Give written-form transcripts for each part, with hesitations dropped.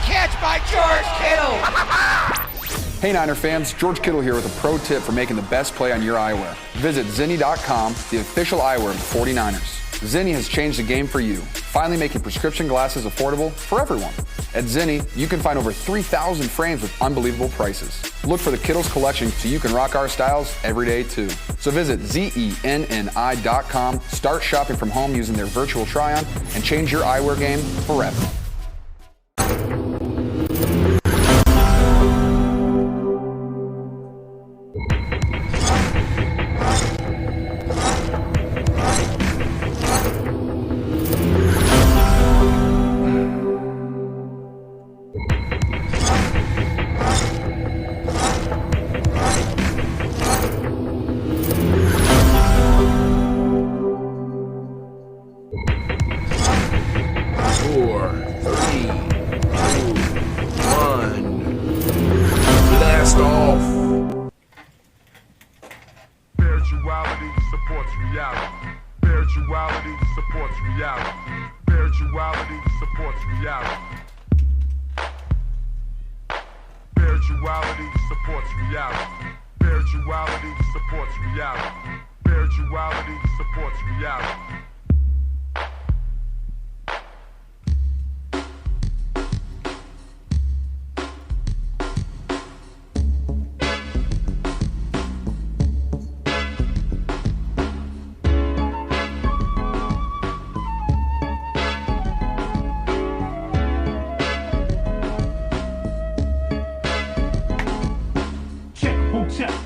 catch by George Kittle! Hey Niner fans, George Kittle here with a pro tip for making the best play on your eyewear. Visit Zenni.com, the official eyewear of the 49ers. Zenni has changed the game for you, finally making prescription glasses affordable for everyone. At Zenni, you can find over 3,000 frames with unbelievable prices. Look for the Kittles collection so you can rock our styles every day too. So visit Zenni.com, start shopping from home using their virtual try-on, and change your eyewear game forever.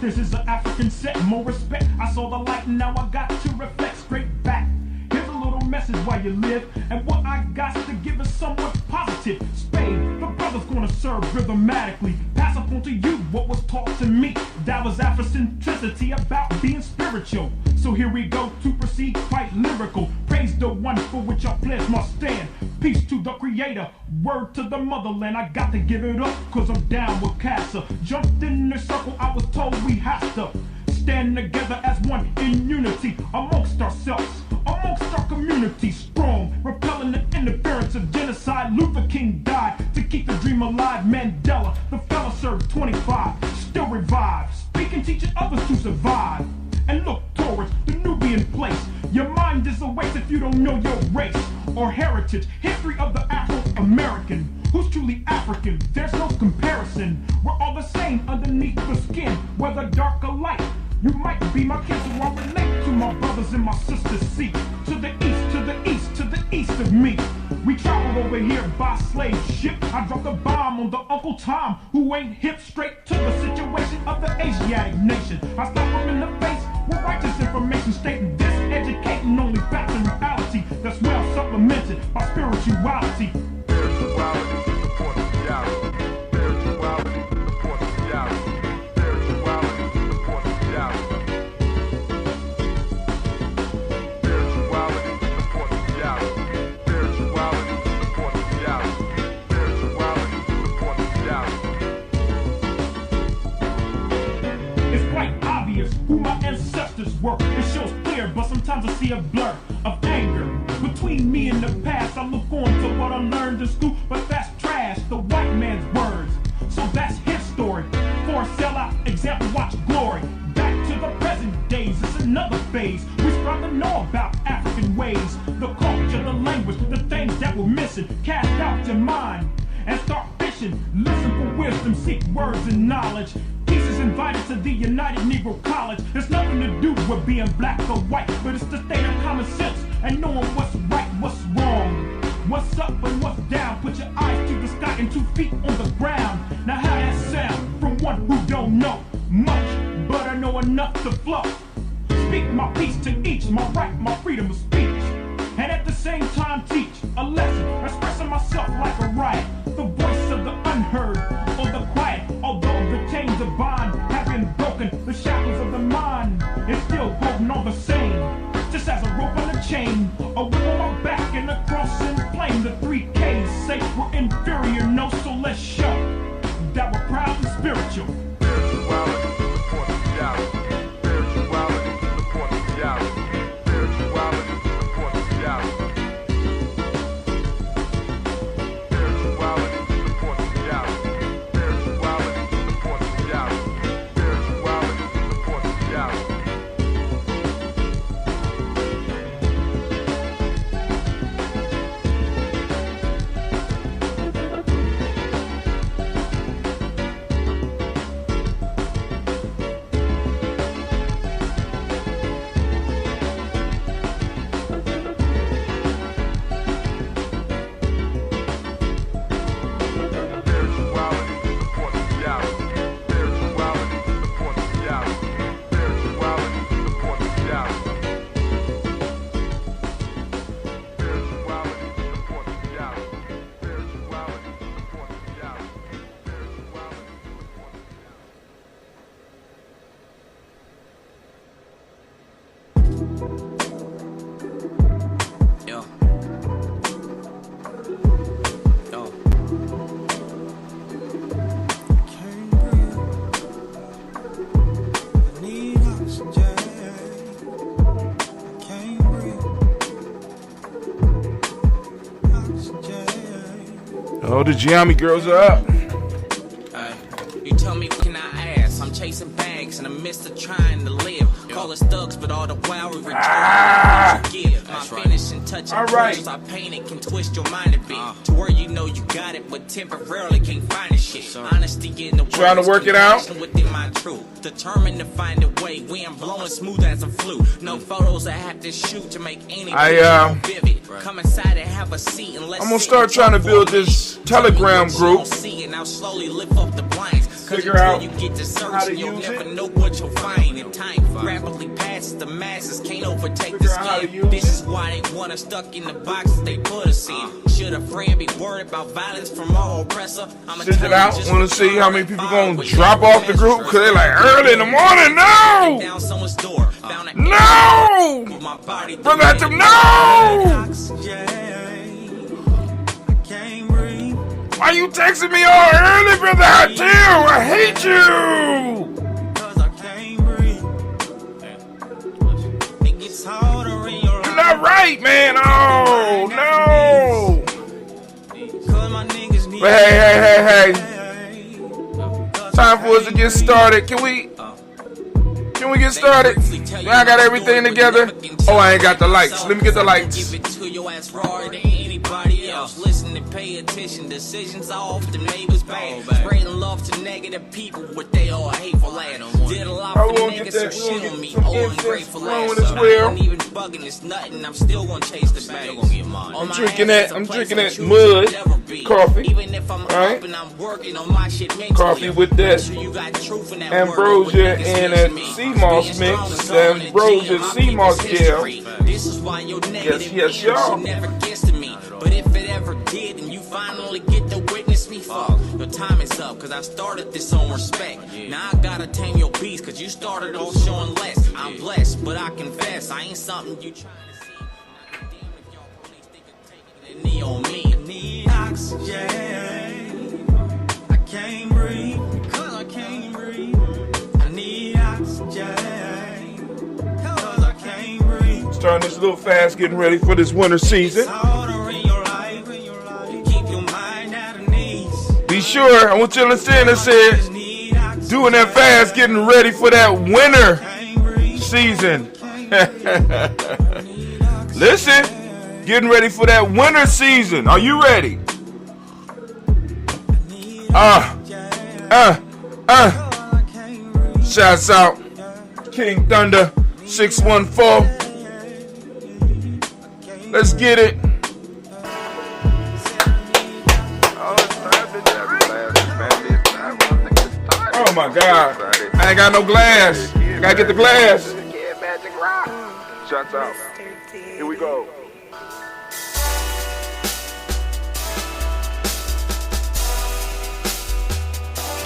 This is an African set, more respect. I saw the light and now I got to reflect straight back. Here's a little message while you live, and what I got to give is somewhat positive. Spade, the brother's gonna serve rhythmatically. Pass up on to you what was taught to me. That was Afrocentricity about being spiritual. So here we go to proceed quite lyrical. Praise the one for which I pledge my stand. Peace to the creator, word to the motherland. I got to give it up, cause I'm down with Casa. Jumped in the circle, I was told we have to stand together as one in unity. Amongst ourselves, amongst our community. Strong, repelling the interference of genocide. Luther King died to keep the dream alive. Mandela, the fella served 25, still revived. Speaking, teaching others to survive. And look towards the Nubian place. Your mind is a waste if you don't know your race or heritage. History of the Afro-American. Who's truly African? There's no comparison. We're all the same underneath the skin, whether dark or light. You might be my kid, so I relate to my brothers and my sisters. See, to the east, to the east, to the east of me. We traveled over here by slave ship. I dropped a bomb on the Uncle Tom, who ain't hip. Straight to the situation of the Asiatic nation. I slapped him in the face with righteous information, stating this, educating only facts and reality. That's well supplemented by spirituality. Spirituality supports reality. Spirituality supports reality. Spirituality supports reality. Spirituality supports reality. Spirituality supports reality. Spirituality supports reality. It's quite obvious who my ancestors were. It shows clear, but sometimes I see a blur of anger between me and the past. I look on to what I learned in school, but that's trash, the white man's words. So that's his story. For a sellout example, watch glory. Back to the present days, it's another phase. We strive to know about African ways, the culture, the language, the things that we're missing. Cast out your mind and start fishing. Listen for wisdom, seek words and knowledge. Peace is invited to the United Negro College. There's nothing to do with being black or white, but it's the state of common sense and knowing what's right, what's wrong, what's up and what's down. Put your eyes to the sky and 2 feet on the ground. Now how that sound from one who don't know much, but I know enough to flow. Speak my peace to each, my right, my freedom of speech, and at the same time teach a lesson, expressing myself like a riot, the voice of the unheard or the quiet. Although the chains of bond have been broken, the shackles of the mind is still holding on the same. Just as a rope on a chain, a whip on my back and a cross in flame. The 3Ks say we're inferior, no, so let's show that we're proud and spiritual. Spirituality supports reality. Spirituality supports reality. Spirituality supports reality. Spirituality supports Oh, the Gye-Nyame girls are up. You tell me what can I ask? I'm chasing bags in the midst of trying to live. Call us thugs, but all the while we return what you give. My finishing touch and portions I painted can twist your mind a bit to where you know you got it, but temporarily can't find the shit. Honesty in the trying to work it out. Within my truth, determined to find a way. We ain't blowing smooth as a flute. No photos I have to shoot to make anybody vivid. Come inside and have a seat and let's. I'm gonna start trying to build this Telegram group. Now slowly lift up the blinds. Figure out you get to search, how to you'll use never it. know what you'll find. And time rapidly passes, the masses can't overtake the skin. This is why they want us stuck in the boxes they put us in. Should a friend be worried about violence from our oppressor? Send it out. Want to see how many people gonna drop off the group? Cause they're like early in the morning. No! Down someone's door. No! Brother Hatem, no! Why you texting me all early, Brother Hatem? I hate you! You're not right, man. Oh, no! But hey. Time for us to get started. Can we get started? I got everything together. Oh, I ain't got the lights. Let me get the lights. Listen and pay attention. Decisions are often made with bad. Spreading love to negative people, what they all hateful at. Did a lot for niggas who shit on me. Oh, ungrateful ass. I ain't even bugging, it's nothing. I'm still gonna chase the bag. I'm drinking that mud coffee. Even if I'm up and I'm working on my shit mentally. Coffee with that ambrosia and that sea moss mix. Ambrosia sea moss gel. This is why your negative yes, y'all. never gets to me. But if it ever did and you finally get to witness me, fuck, your time is up, cause I started this on respect. Now I gotta tame your beast, cause you started off showing less. I'm blessed, but I confess, I ain't something you trying to see. Damn if y'all police think of taking a knee on me. I need oxygen. I can't breathe, cause I can't breathe. I need oxygen, cause I can't breathe. Starting this a little fast, getting ready for this winter season. Be sure, I want you to understand, I said, doing that fast, getting ready for that winter season. Listen, getting ready for that winter season. Are you ready? Shouts out, King Thunder 614. Let's get it. Oh my God, I ain't got no glass. I gotta get the glass. Shouts out. Here we go.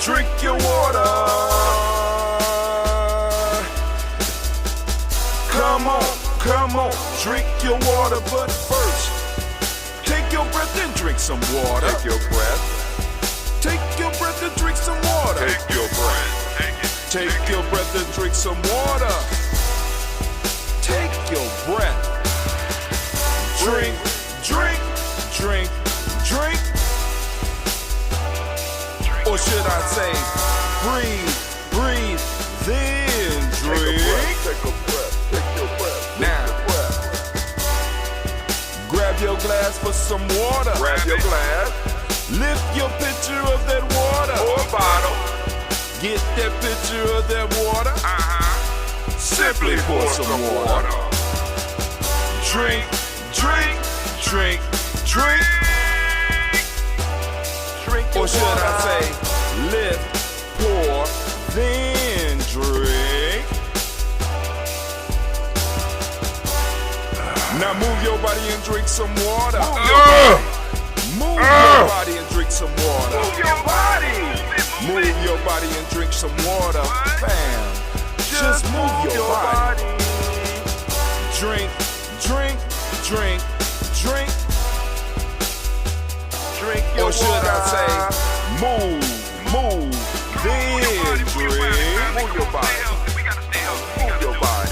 Drink your water. Come on, drink your water, but first, take your breath and drink some water. Take your breath. Take your breath and drink some water. Take your breath. Take your breath and drink some water. Take your breath. Drink. Or should I say, breathe, then drink. Take a breath. Now, grab your glass for some water. Grab your glass. Lift your pitcher of that water. Or a bottle. Get that pitcher of that water. Simply pour some water. Drink. Or should I say, lift, pour, then drink. Now move your body and drink some water. Move your body and drink some water. Move your body. Move your body and drink some water. Bam. Just move your body. Drink. Or should I say, move, then drink. Move your body. Move your body.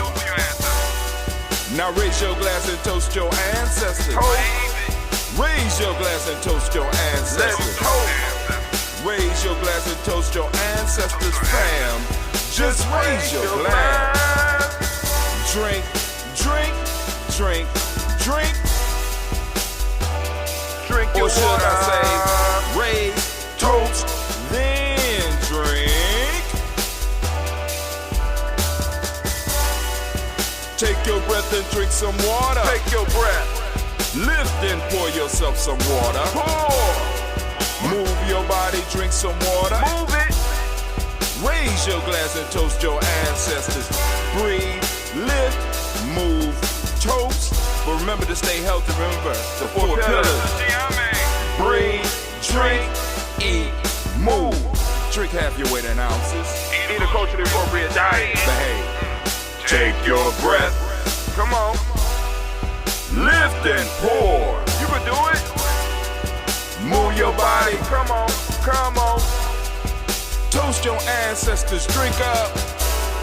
Now raise your glass and toast your ancestors. Raise your glass and toast your ancestors. ancestors, fam. Just raise your glass. Drink, drink, drink, drink. Drink your Or should water. I say, raise, toast, then drink. Take your breath and drink some water. Take your breath. Lift and pour yourself some water. Pour. Move your body, drink some water. Move it. Raise your glass and toast your ancestors. Breathe, lift, move, toast. But remember to stay healthy. Remember the four pillars. Breathe, drink, eat, move. Drink half your weight in ounces. Eat a culturally appropriate diet. Behave. Take your breath. Come on. Lift and pour. You can do it. Move your body. Come on. Come on. Toast your ancestors. Drink up.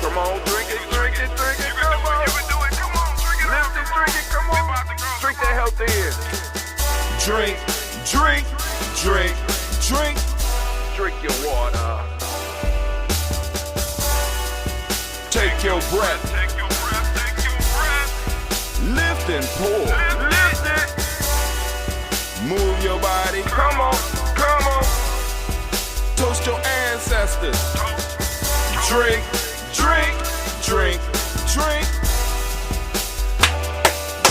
Come on. Drink it. Drink it. Drink it. Come on. You can do it. Come on. Drink it. Lift it. Drink it. Come on. Drink that health in. Drink, drink, drink, drink. Drink your water. Take your breath. Take your breath. Take your breath. Lift and pour. Lift it. Move your body. Come on. Come on. Toast your ancestors. Drink, drink, drink, drink.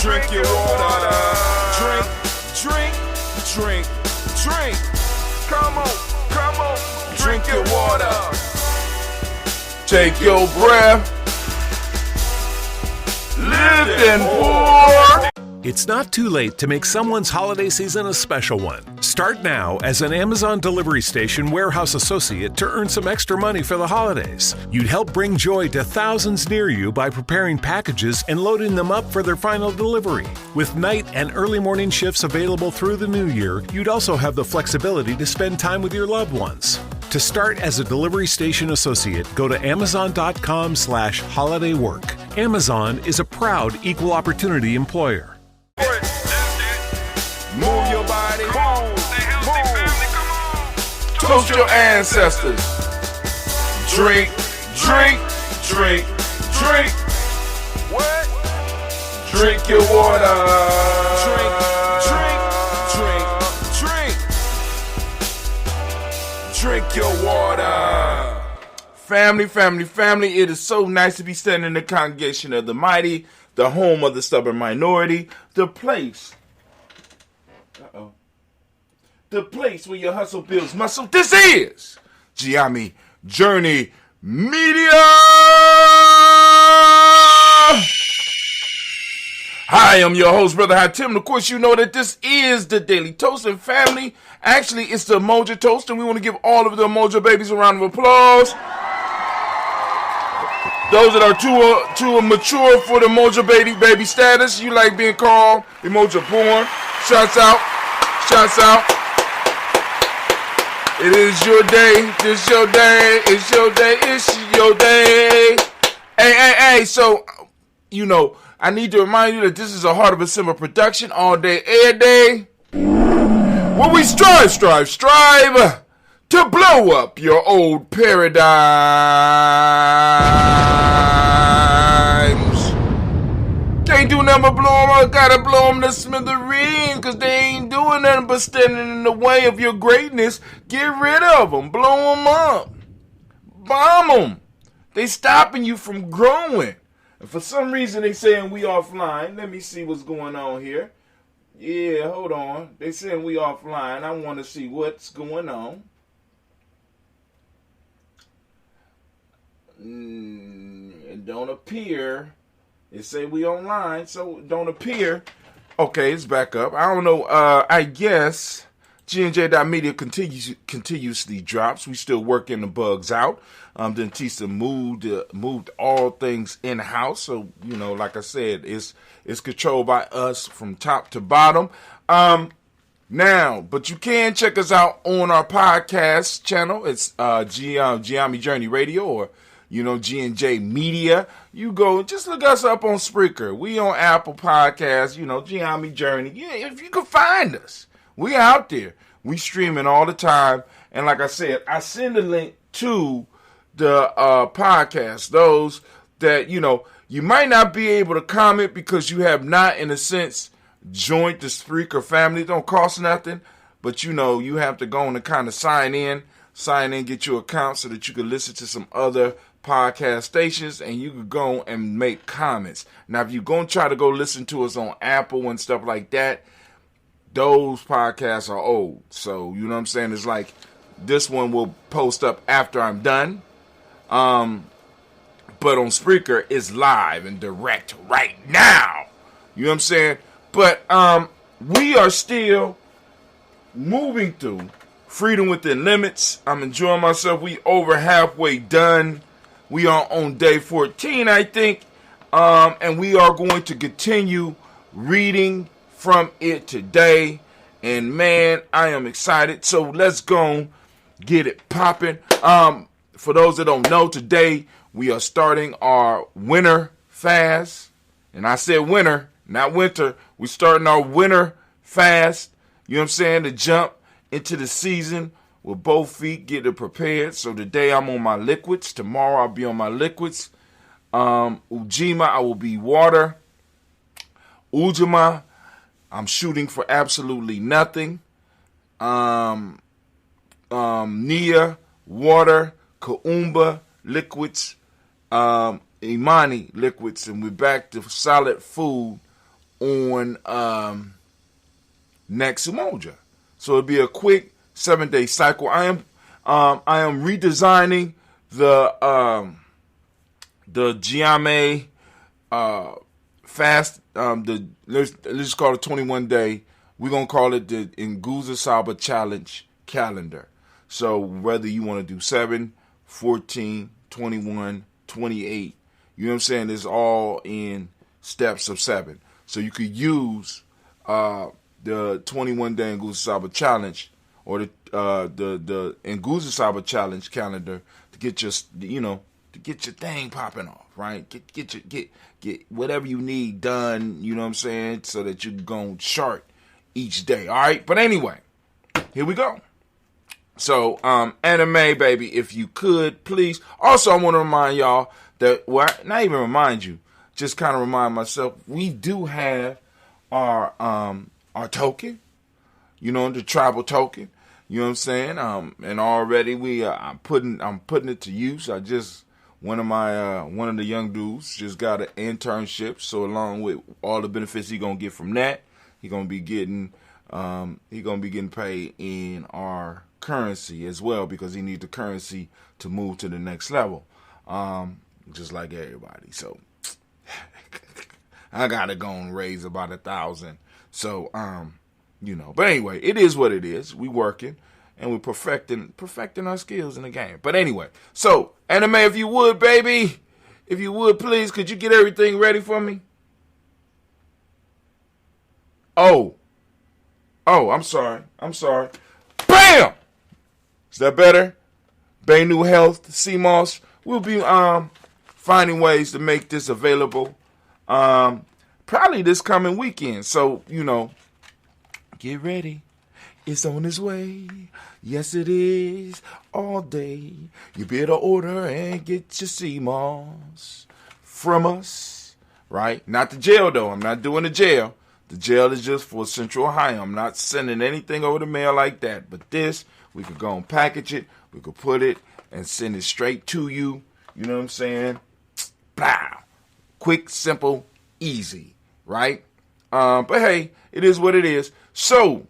Drink your water. Drink, drink, drink, drink. Come on. Come on. Drink your water. Take your breath. Lift and pour. It's not too late to make someone's holiday season a special one. Start now as an Amazon Delivery Station warehouse associate to earn some extra money for the holidays. You'd help bring joy to thousands near you by preparing packages and loading them up for their final delivery. With night and early morning shifts available through the new year, you'd also have the flexibility to spend time with your loved ones. To start as a delivery station associate, go to amazon.com/holidaywork. Amazon is a proud equal opportunity employer. Move your body. Move. Come on. Toast your ancestors. Drink, drink, drink, drink. What? Drink your water. Drink, drink, drink, drink. Drink your water. Family, family, family. It is so nice to be standing in the congregation of the mighty, the home of the stubborn minority, the place. The place where your hustle builds muscle. This is Gye-Nyame Journey Media. Hi, I'm your host, Brother Hatim. Of course, you know that this is the Daily Toast, and family, actually, it's the Umoja Toast, and we want to give all of the Umoja babies a round of applause. Those that are too mature for the Umoja baby status, you like being called Umoja born. Shouts out. Shouts out. It is your day. It's your day. It's your day. It's your day. Hey. So, you know, I need to remind you that this is a Heart of a Simmer production all day, every day. Where we strive to blow up your old paradigms. Can't do nothing but blow them up. Gotta blow them to smithereens, cause they ain't doing nothing but standing in the way of your greatness. Get rid of them. Blow them up. Bomb them. They stopping you from growing. And for some reason they saying we offline. Let me see what's going on here. Yeah, hold on. They saying we offline. I want to see what's going on. It don't appear. It say we online, so it don't appear. Okay, it's back up. I don't know. I guess GNJ.media continuously drops. We still working the bugs out. Dentista moved all things in house. So, you know, like I said, it's controlled by us from top to bottom. Now, but you can check us out on our podcast channel. It's Gye-Nyame Journey Radio, or you know, G&J Media. You go, just look us up on Spreaker. We on Apple Podcasts, you know, Gye-Nyame Journey. Yeah, if you can find us, we out there. We streaming all the time. And like I said, I send a link to the podcast. Those that, you might not be able to comment because you have not, in a sense, joined the Spreaker family. It don't cost nothing, but you have to go and kind of sign in, get your account so that you can listen to some other podcast stations and you could go and make comments. Now, if you're going to try to go listen to us on Apple and stuff like that, those podcasts are old. So, you know what I'm saying? It's like this one will post up after I'm done. But on Spreaker, it's live and direct right now. You know what I'm saying? But we are still moving through Freedom Within Limits. I'm enjoying myself. We over halfway done. We are on day 14, I think. And we are going to continue reading from it today. And man, I am excited. So let's go get it popping. For those that don't know, today we are starting our winter fast. And I said winter, not winter. We're starting our winter fast. You know what I'm saying? To jump into the season with both feet, get it prepared. So today I'm on my liquids. Tomorrow I'll be on my liquids. Ujima, I will be water. Ujima, I'm shooting for absolutely nothing. Nia, water. Kaumba, liquids. Imani, liquids. And we're back to solid food on next Umoja. So it'll be a quick 7-day cycle. I am redesigning the Gye-Nyame fast. Let's just call it 21-day. We're gonna call it the Nguza Saba Challenge calendar. So whether you want to do 7, 14, 21, 28, you know what I'm saying? It's all in steps of 7. So you could use the 21-day Nguza Saba Challenge or the Nguza Saba Challenge calendar to get your thing popping off, right? Get whatever you need done, you know what I'm saying, so that you can go chart each day. All right, but anyway, here we go. So, anime, baby, if you could, please. Also, I want to remind y'all that, well, not even remind you, just kind of remind myself, we do have our token, the tribal token. You know what I'm saying? And already I'm putting it to use. I just one of the young dudes just got an internship. So along with all the benefits he gonna get from that, he gonna be getting paid in our currency as well, because he needs the currency to move to the next level, just like everybody. So I gotta go and raise about 1,000. So but anyway, it is what it is. We working and we're perfecting our skills in the game. But anyway, so anime, if you would, baby, if you would, please, could you get everything ready for me? Oh, I'm sorry. Bam! Is that better? Baynu Health, CMOS. We'll be finding ways to make this available. Probably this coming weekend. So, get ready. It's on its way. Yes, it is. All day. You better order and get your CMOS from us. Right? Not the jail, though. I'm not doing the jail. The jail is just for Central Ohio. I'm not sending anything over the mail like that. But this, we could go and package it. We could put it and send it straight to you. You know what I'm saying? Blah. Quick, simple, easy. Right? But hey, it is what it is. So,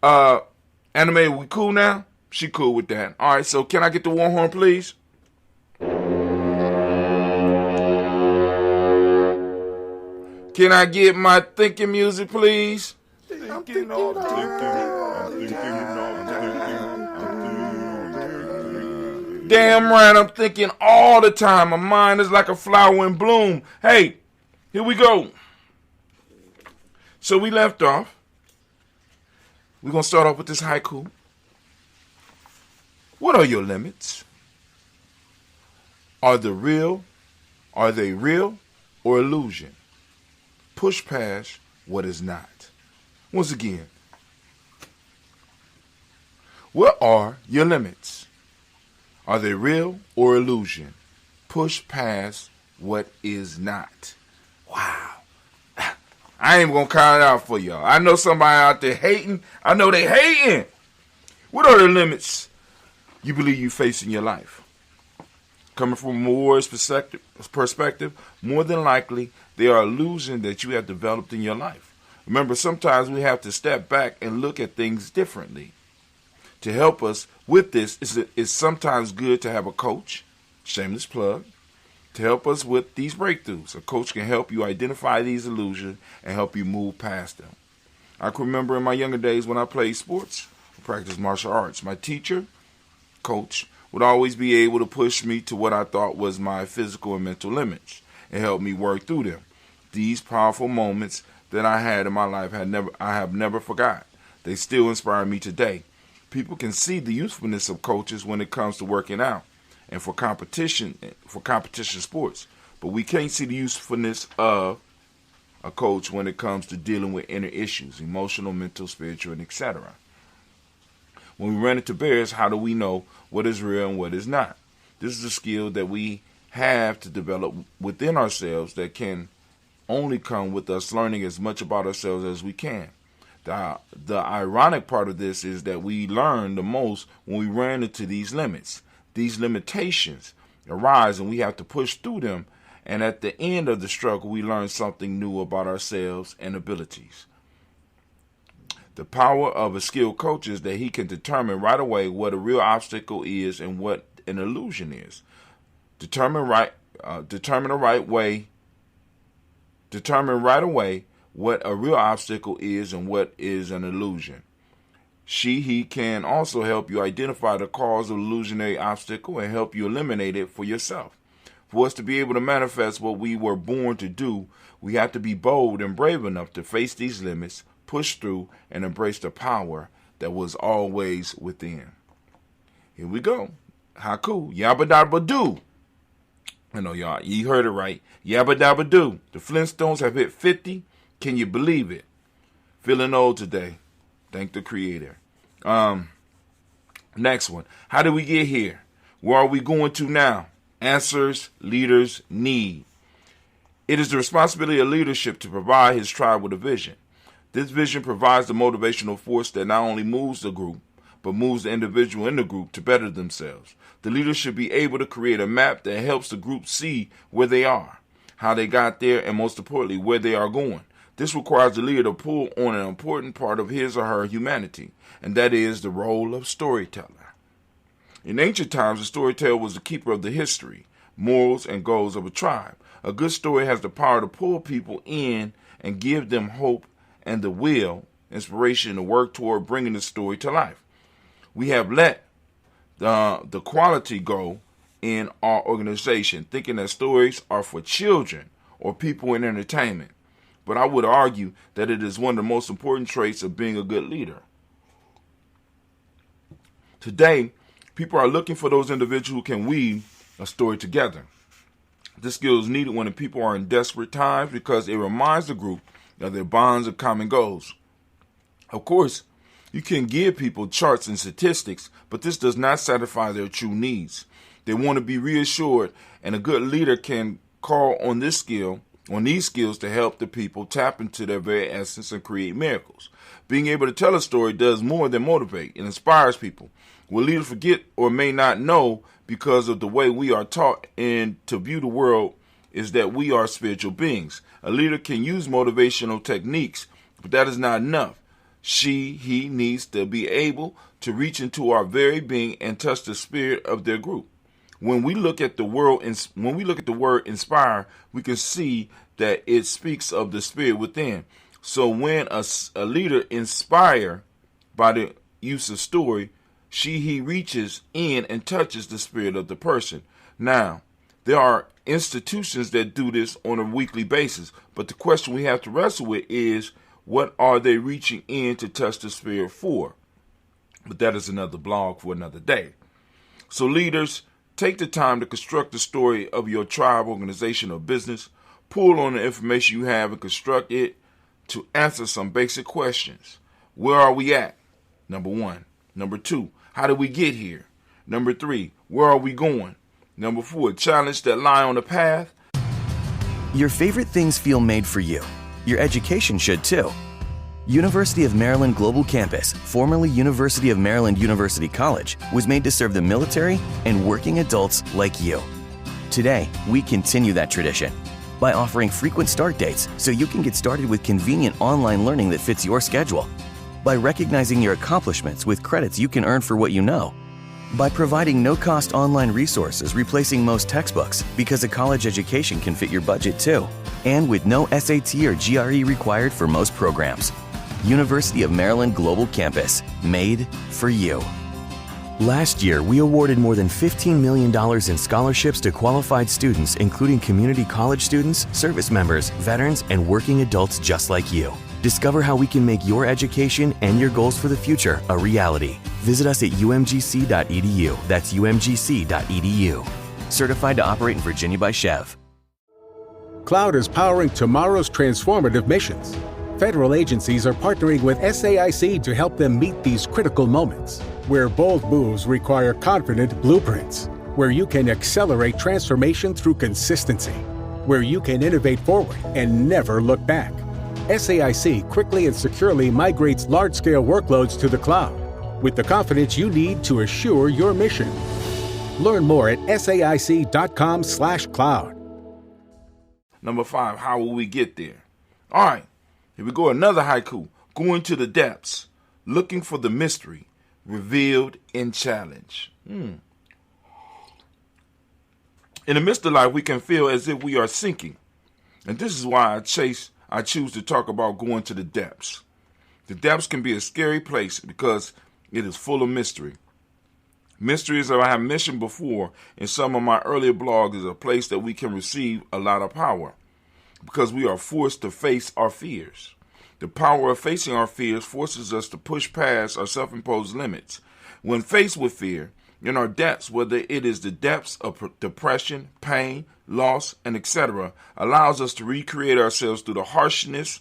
anime, we cool now? She cool with that. All right, so can I get the war horn, please? Can I get my thinking music, please? Damn right, I'm thinking all the time. My mind is like a flower in bloom. Hey, here we go. So we left off. We're going to start off with this haiku. What are your limits? Are they real or illusion? Push past what is not. Once again, what are your limits? Are they real or illusion? Push past what is not. Wow. I ain't gonna count it out for y'all. I know somebody out there hating. I know they hating. What are the limits you believe you face in your life? Coming from a more perspective, more than likely, they are illusions that you have developed in your life. Remember, sometimes we have to step back and look at things differently. To help us with this, it's sometimes good to have a coach, shameless plug, to help us with these breakthroughs. A coach can help you identify these illusions and help you move past them. I can remember in my younger days when I played sports, practiced martial arts. My teacher, coach, would always be able to push me to what I thought was my physical and mental limits and help me work through them. These powerful moments that I had in my life I have never forgot. They still inspire me today. People can see the usefulness of coaches when it comes to working out and for competition sports, but we can't see the usefulness of a coach when it comes to dealing with inner issues, emotional, mental, spiritual, and etc. When we run into barriers, how do we know what is real and what is not? This is a skill that we have to develop within ourselves that can only come with us learning as much about ourselves as we can. The ironic part of this is that we learn the most when we run into these limits. These limitations arise and we have to push through them, and at the end of the struggle we learn something new about ourselves and abilities. The power of a skilled coach is that he can determine right away what a real obstacle is and what an illusion is. Determine right away what a real obstacle is and what is an illusion. He can also help you identify the cause of the illusionary obstacle and help you eliminate it for yourself. For us to be able to manifest what we were born to do, we have to be bold and brave enough to face these limits, push through, and embrace the power that was always within. Here we go. Haku, yabba dabba doo. I know y'all, you heard it right. Yabba dabba doo. The Flintstones have hit 50. Can you believe it? Feeling old today. Thank the Creator. Next one. How did we get here? Where are we going to now? Answers leaders need. It is the responsibility of leadership to provide his tribe with a vision. This vision provides the motivational force that not only moves the group, but moves the individual in the group to better themselves. The leader should be able to create a map that helps the group see where they are, how they got there, and most importantly, where they are going. This requires the leader to pull on an important part of his or her humanity, and that is the role of storyteller. In ancient times, the storyteller was the keeper of the history, morals, and goals of a tribe. A good story has the power to pull people in and give them hope and the will, inspiration to work toward bringing the story to life. We have let the quality go in our organization, thinking that stories are for children or people in entertainment. But I would argue that it is one of the most important traits of being a good leader. Today, people are looking for those individuals who can weave a story together. This skill is needed when the people are in desperate times because it reminds the group of their bonds and common goals. Of course, you can give people charts and statistics, but this does not satisfy their true needs. They want to be reassured, and a good leader can call on these skills to help the people tap into their very essence and create miracles. Being able to tell a story does more than motivate. It inspires people. What leaders forget or may not know because of the way we are taught and to view the world is that we are spiritual beings. A leader can use motivational techniques, but that is not enough. He needs to be able to reach into our very being and touch the spirit of their group. When we look at the word inspire, we can see that it speaks of the spirit within. So when a leader inspire by the use of story, he reaches in and touches the spirit of the person. Now, there are institutions that do this on a weekly basis, but the question we have to wrestle with is, what are they reaching in to touch the spirit for? But that is another blog for another day. So leaders, take the time to construct the story of your tribe, organization, or business. Pull on the information you have and construct it to answer some basic questions. Where are we at? Number one. Number two, how did we get here? Number 3, where are we going? Number 4, challenge that lie on the path. Your favorite things feel made for you. Your education should too. University of Maryland Global Campus, formerly University of Maryland University College, was made to serve the military and working adults like you. Today, we continue that tradition by offering frequent start dates so you can get started with convenient online learning that fits your schedule, by recognizing your accomplishments with credits you can earn for what you know, by providing no-cost online resources replacing most textbooks because a college education can fit your budget too, and with no SAT or GRE required for most programs. University of Maryland Global Campus, made for you. Last year, we awarded more than $15 million in scholarships to qualified students, including community college students, service members, veterans, and working adults just like you. Discover how we can make your education and your goals for the future a reality. Visit us at umgc.edu. That's umgc.edu. Certified to operate in Virginia by Chev. Cloud is powering tomorrow's transformative missions. Federal agencies are partnering with SAIC to help them meet these critical moments, where bold moves require confident blueprints, where you can accelerate transformation through consistency, where you can innovate forward and never look back. SAIC quickly and securely migrates large-scale workloads to the cloud with the confidence you need to assure your mission. Learn more at saic.com/cloud. Number 5, how will we get there? All right, here we go. Another haiku. Going to the depths, looking for the mystery, revealed in challenge. In the midst of life, we can feel as if we are sinking. And this is why I choose to talk about going to the depths. The depths can be a scary place because it is full of mystery. Mystery, as I have mentioned before in some of my earlier blogs, is a place that we can receive a lot of power because we are forced to face our fears. The power of facing our fears forces us to push past our self-imposed limits. When faced with fear, in our depths, whether it is the depths of depression, pain, loss, and etc., allows us to recreate ourselves through the harshness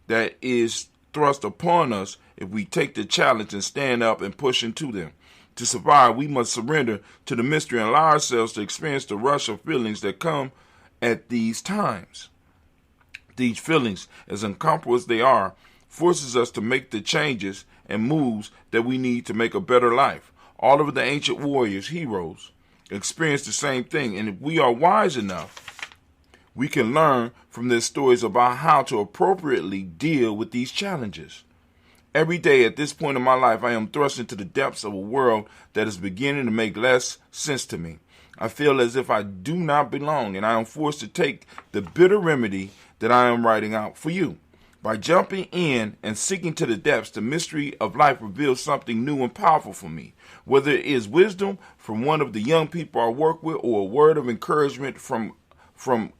that is thrust upon us if we take the challenge and stand up and push into them. To survive, we must surrender to the mystery and allow ourselves to experience the rush of feelings that come at these times. These feelings, as uncomfortable as they are, forces us to make the changes and moves that we need to make a better life. All of the ancient warriors, heroes, experience the same thing, and if we are wise enough, we can learn from their stories about how to appropriately deal with these challenges. Every day at this point in my life, I am thrust into the depths of a world that is beginning to make less sense to me. I feel as if I do not belong, and I am forced to take the bitter remedy that I am writing out for you. By jumping in and seeking to the depths, the mystery of life reveals something new and powerful for me. Whether it is wisdom from one of the young people I work with, or a word of encouragement from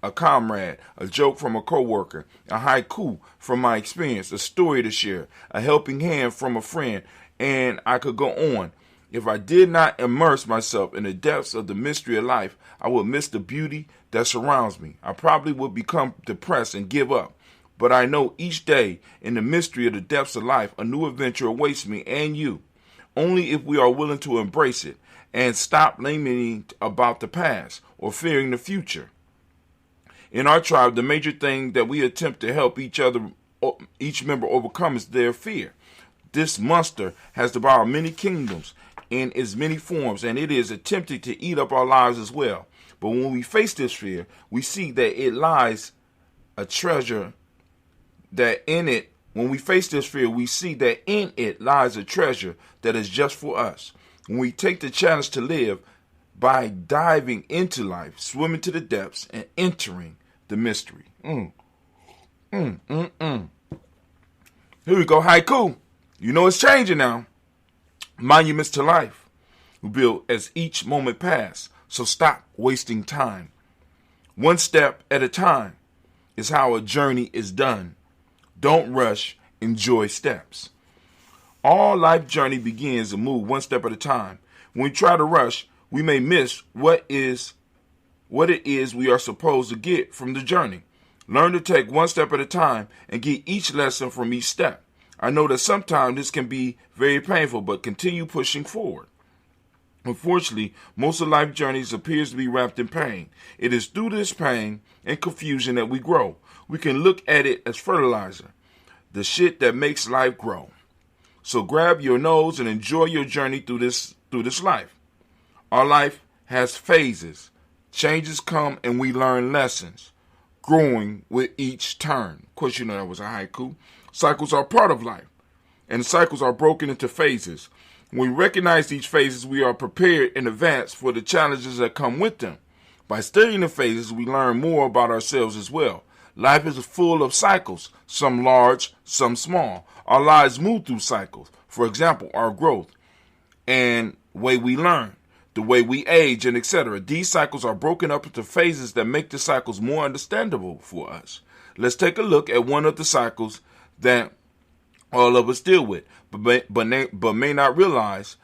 a comrade, a joke from a coworker, a haiku from my experience, a story to share, a helping hand from a friend, and I could go on. If I did not immerse myself in the depths of the mystery of life, I would miss the beauty that surrounds me. I probably would become depressed and give up. But I know each day in the mystery of the depths of life, a new adventure awaits me and you. Only if we are willing to embrace it and stop lamenting about the past or fearing the future. In our tribe, the major thing that we attempt to help each member overcome is their fear. This monster has devoured many kingdoms in its many forms, and it is attempting to eat up our lives as well. But when we face this fear, we see that it lies a treasure that in it, when we face this fear, we see that in it lies a treasure that is just for us. When we take the challenge to live by diving into life, swimming to the depths, and entering the mystery. Here we go, haiku. You know it's changing now. Monuments to life we build as each moment passes, so stop wasting time. One step at a time is how a journey is done. Don't rush, enjoy steps. All life journey begins to move one step at a time. When we try to rush, we may miss what it is we are supposed to get from the journey. Learn to take one step at a time and get each lesson from each step. I know that sometimes this can be very painful, but continue pushing forward. Unfortunately, most of life journeys appears to be wrapped in pain. It is through this pain and confusion that we grow. We can look at it as fertilizer, the shit that makes life grow. So grab your nose and enjoy your journey through this life. Our life has phases. Changes come and we learn lessons, growing with each turn. Of course, you know that was a haiku. Cycles are part of life, and cycles are broken into phases. When we recognize these phases, we are prepared in advance for the challenges that come with them. By studying the phases, we learn more about ourselves as well. Life is full of cycles, some large, some small. Our lives move through cycles. For example, our growth and way we learn, the way we age, and etc. These cycles are broken up into phases that make the cycles more understandable for us. Let's take a look at one of the cycles that all of us deal with, but may not realize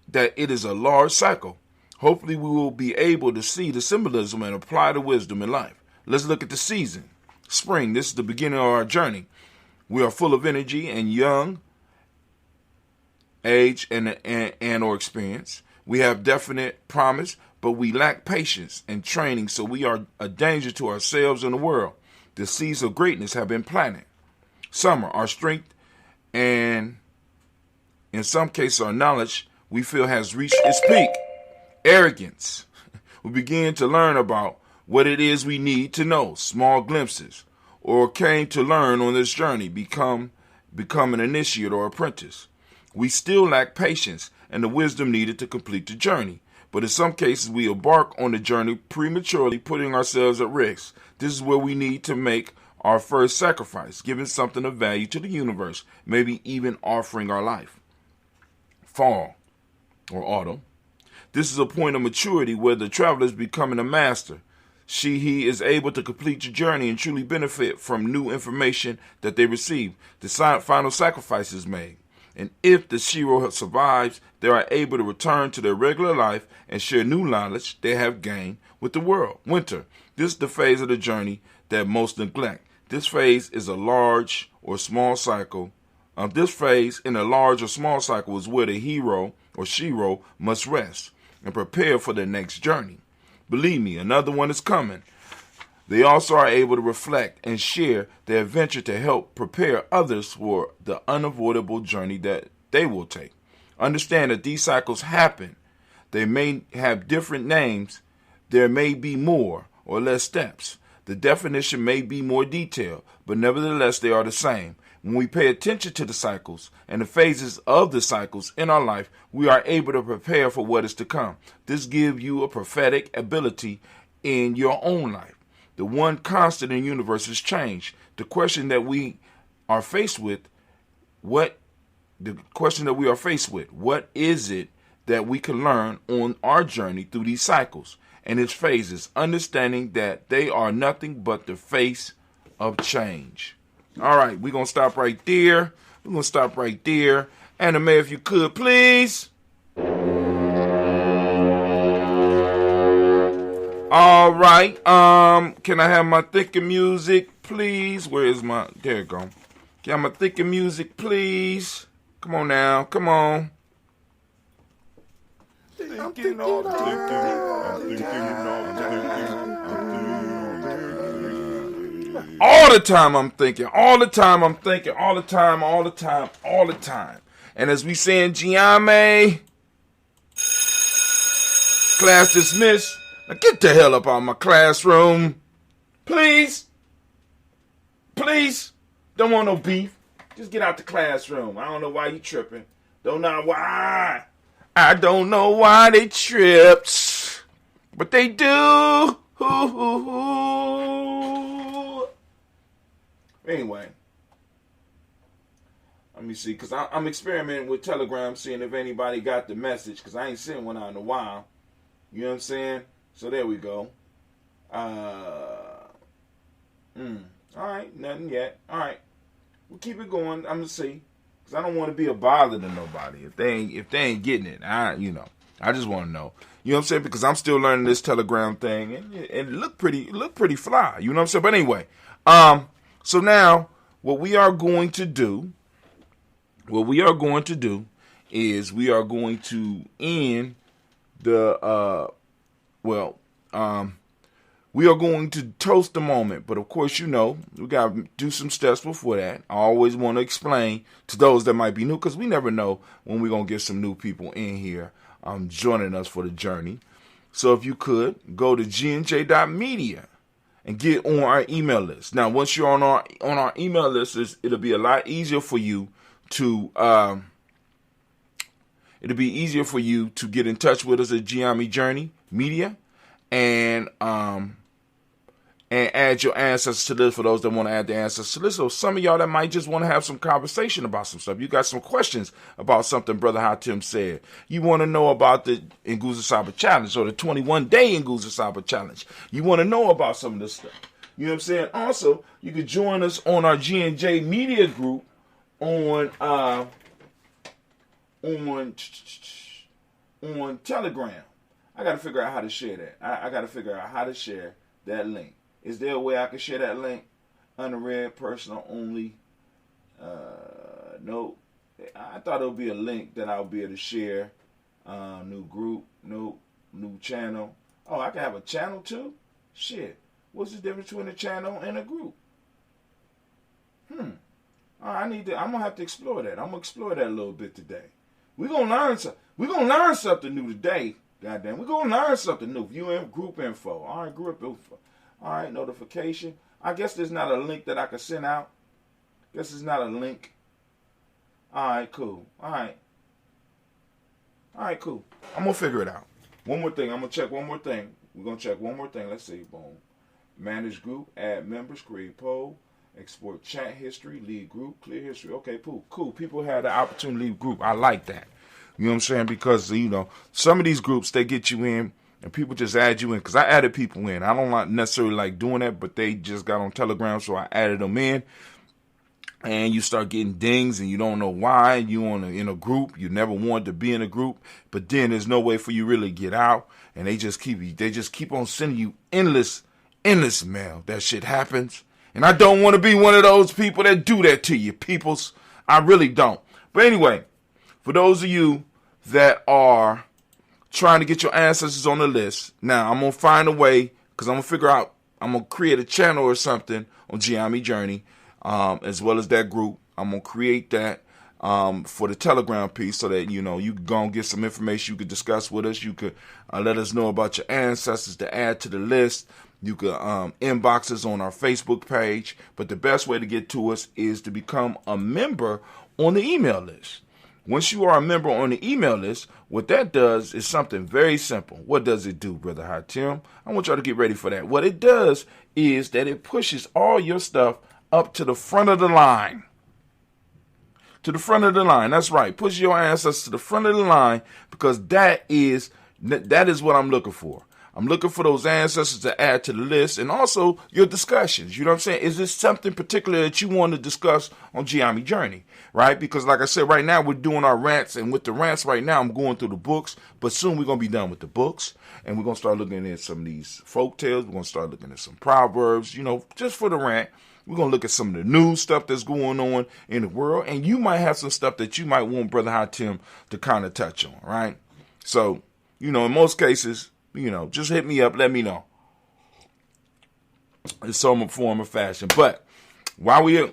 that it is a large cycle. Hopefully we will be able to see the symbolism and apply the wisdom in life. Let's look at the season. Spring, this is the beginning of our journey. We are full of energy and young age and or experience. We have definite promise, but we lack patience and training, so we are a danger to ourselves and the world. The seeds of greatness have been planted. Summer, our strength and in some cases our knowledge we feel has reached its peak. Arrogance. We begin to learn about what it is we need to know, small glimpses, or came to learn on this journey, become an initiate or apprentice. We still lack patience and the wisdom needed to complete the journey, but in some cases we embark on the journey prematurely, putting ourselves at risk. This is where we need to make our first sacrifice, giving something of value to the universe, maybe even offering our life. Fall or autumn. This is a point of maturity where the traveler is becoming a master. He is able to complete the journey and truly benefit from new information that they receive. The final sacrifice is made. And if the Shiro survives, they are able to return to their regular life and share new knowledge they have gained with the world. Winter. This is the phase of the journey that most neglect. This phase is a large or small cycle. This phase in a large or small cycle is where the hero or Shiro must rest and prepare for their next journey. Believe me, another one is coming. They also are able to reflect and share their adventure to help prepare others for the unavoidable journey that they will take. Understand that these cycles happen. They may have different names. There may be more or less steps. The definition may be more detailed, but nevertheless they are the same. When we pay attention to the cycles and the phases of the cycles in our life, we are able to prepare for what is to come. This gives you a prophetic ability in your own life. The one constant in the universe is change. The question that we are faced with, what is it that we can learn on our journey through these cycles and its phases, understanding that they are nothing but the face of change. All right, we're going to stop right there. Anime, if you could, please. All right, can I have my thinking music, please? Where is my, there you go. Can I have my thinking music, please? Come on now, come on. All the time I'm thinking. And as we say in Gye-Nyame, class dismissed. Now get the hell up out of my classroom. Please. Don't want no beef. Just get out the classroom. I don't know why you tripping. Don't know why. I don't know why they tripped. But they do. Anyway. Let me see. Because I'm experimenting with Telegram, seeing if anybody got the message. Because I ain't sent one out in a while. You know what I'm saying? So there we go. All right, nothing yet. All right, we'll keep it going. I'm gonna see, cause I don't want to be a bother to nobody if they ain't getting it. I just want to know. You know what I'm saying? Because I'm still learning this Telegram thing, and it look pretty fly. You know what I'm saying? But anyway, so now what we are going to do is we are going to end we are going to toast the moment, but of course, we got to do some steps before that. I always want to explain to those that might be new, because we never know when we're going to get some new people in here joining us for the journey. So if you could, go to gnj.media and get on our email list. Now, once you're on our email list, it'll be a lot easier for you to get in touch with us at Gye-Nyame Journey Media and add your ancestors to this for those that want to add the ancestors to this. So some of y'all that might just want to have some conversation about some stuff. You got some questions about something Brother Hatim said. You want to know about the Nguzo Saba Challenge or the 21-day Nguzo Saba Challenge. You want to know about some of this stuff. You know what I'm saying? Also, you can join us on our G&J Media group on Telegram. I got to figure out how to share that. I got to figure out how to share that link. Is there a way I can share that link? Unread, personal only. No. I thought it would be a link that I'll be able to share. New group. Nope. New channel. Oh, I can have a channel too? Shit. What's the difference between a channel and a group? I'm going to have to explore that. I'm going to explore that a little bit today. We're going to learn something new today. Goddamn. We're going to learn something new. Group info. All right, group info. All right, notification. I guess there's not a link that I can send out. Guess there's not a link. All right, cool. All right, cool. I'm going to figure it out. One more thing. I'm going to check one more thing. We're going to check one more thing. Let's see. Boom. Manage group. Add members. Create poll. Export chat history. Lead group. Clear history. Okay, cool. People have the opportunity to leave group. I like that. You know what I'm saying? Because, some of these groups, they get you in. And people just add you in, because I added people in. I don't necessarily like doing that, but they just got on Telegram, so I added them in. And you start getting dings, and you don't know why. You in a group. You never wanted to be in a group, but then there's no way for you really to get out. And they just keep on sending you endless mail. That shit happens. And I don't want to be one of those people that do that to you, peoples. I really don't. But anyway, for those of you that are trying to get your ancestors on the list. Now, I'm going to find a way, because I'm going to create a channel or something on Gye-Nyame Journey, as well as that group. I'm going to create that for the Telegram piece so that, you can go and get some information you could discuss with us. You could let us know about your ancestors to add to the list. You could inbox us on our Facebook page. But the best way to get to us is to become a member on the email list. Once you are a member on the email list, what that does is something very simple. What does it do, Brother Hatim? I want y'all to get ready for that. What it does is that it pushes all your stuff up to the front of the line. To the front of the line. That's right. Push your ancestors to the front of the line, because that is what I'm looking for. I'm looking for those ancestors to add to the list, and also your discussions. You know what I'm saying? Is this something particular that you want to discuss on Gye-Nyame Journey, right? Because like I said, right now we're doing our rants, and with the rants right now, I'm going through the books, but soon we're going to be done with the books, and we're going to start looking at some of these folk tales. We're going to start looking at some proverbs, just for the rant. We're going to look at some of the new stuff that's going on in the world, and you might have some stuff that you might want Brother Hatim to kind of touch on, right? So, in most cases, just hit me up, let me know. In some form or fashion. But while we're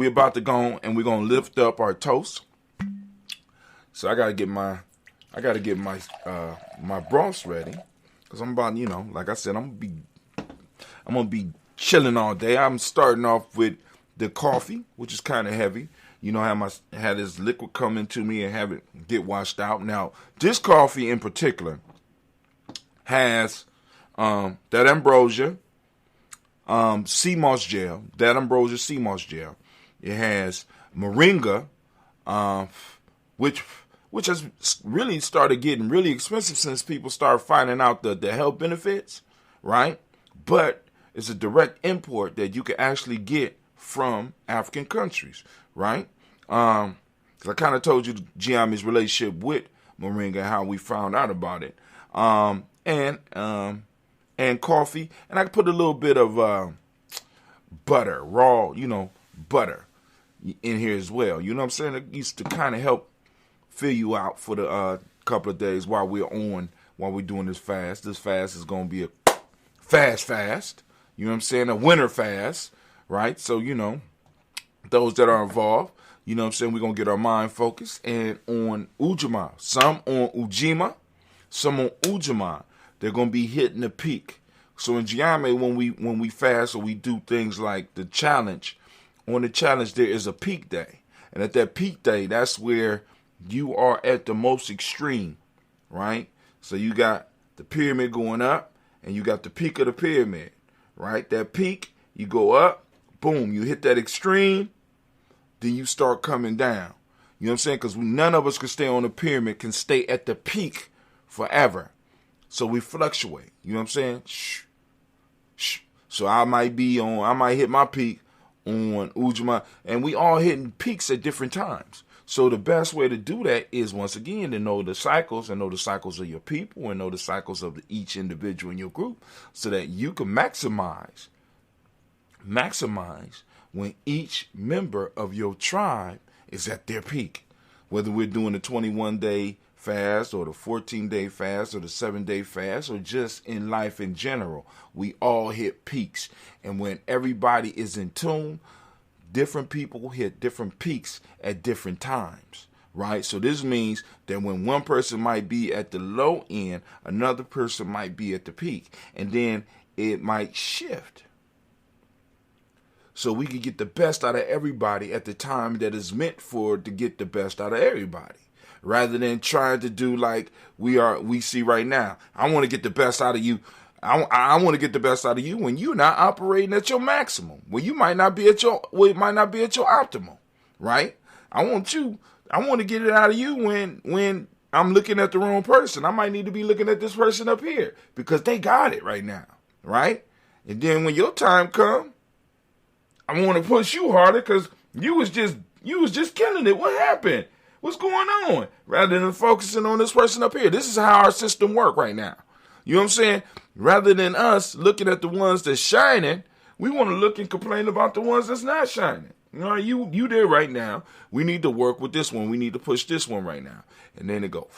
about to go and we're gonna lift up our toast. So I gotta get my my broths ready. Because I'm about, like I said, I'm gonna be chilling all day. I'm starting off with the coffee, which is kind of heavy. I had this liquid come into me and have it get washed out. Now, this coffee in particular has that ambrosia sea moss gel. That ambrosia sea moss gel. It has moringa, which has really started getting really expensive since people started finding out the health benefits, right? But it's a direct import that you can actually get from African countries, right? Because I kind of told you Gye-Nyame's relationship with moringa and how we found out about it. And coffee, and I can put a little bit of butter, raw, butter in here as well. You know what I'm saying? It used to kind of help fill you out for the couple of days while we're on while we're doing this fast. This fast is going to be a fast. You know what I'm saying? A winter fast, right? So, those that are involved, you know what I'm saying, we're going to get our mind focused. And on Ujima, some on Ujima, some on Ujima, they're going to be hitting the peak. So in Gye-Nyame, when we fast or we do things like the challenge, on the challenge there is a peak day. And at that peak day, that's where you are at the most extreme, right? So you got the pyramid going up and you got the peak of the pyramid, right? That peak, you go up, boom, you hit that extreme, then you start coming down. You know what I'm saying? Because none of us can stay on the pyramid, can stay at the peak forever. So we fluctuate. You know what I'm saying? Shh. So I might hit my peak on Ujima, and we all hitting peaks at different times. So the best way to do that is, once again, to know the cycles, and know the cycles of your people, and know the cycles of each individual in your group, so that you can maximize when each member of your tribe is at their peak. Whether we're doing the 21-day fast or the 14-day fast or the 7-day fast or just in life in general, we all hit peaks. And when everybody is in tune, different people hit different peaks at different times, right? So this means that when one person might be at the low end, another person might be at the peak, and then it might shift. So we can get the best out of everybody at the time that is meant to get the best out of everybody, rather than trying to do like we see right now. I want to get the best out of you. I want to get the best out of you when you're not operating at your maximum, when you might not be at your optimal, right? I want to get it out of you when I'm looking at the wrong person. I might need to be looking at this person up here because they got it right now, right? And then when your time comes, I want to push you harder because you was just killing it. What happened? What's going on? Rather than focusing on this person up here. This is how our system works right now. You know what I'm saying? Rather than us looking at the ones that's shining, we want to look and complain about the ones that's not shining. All right, you there right now. We need to work with this one. We need to push this one right now. And then it go.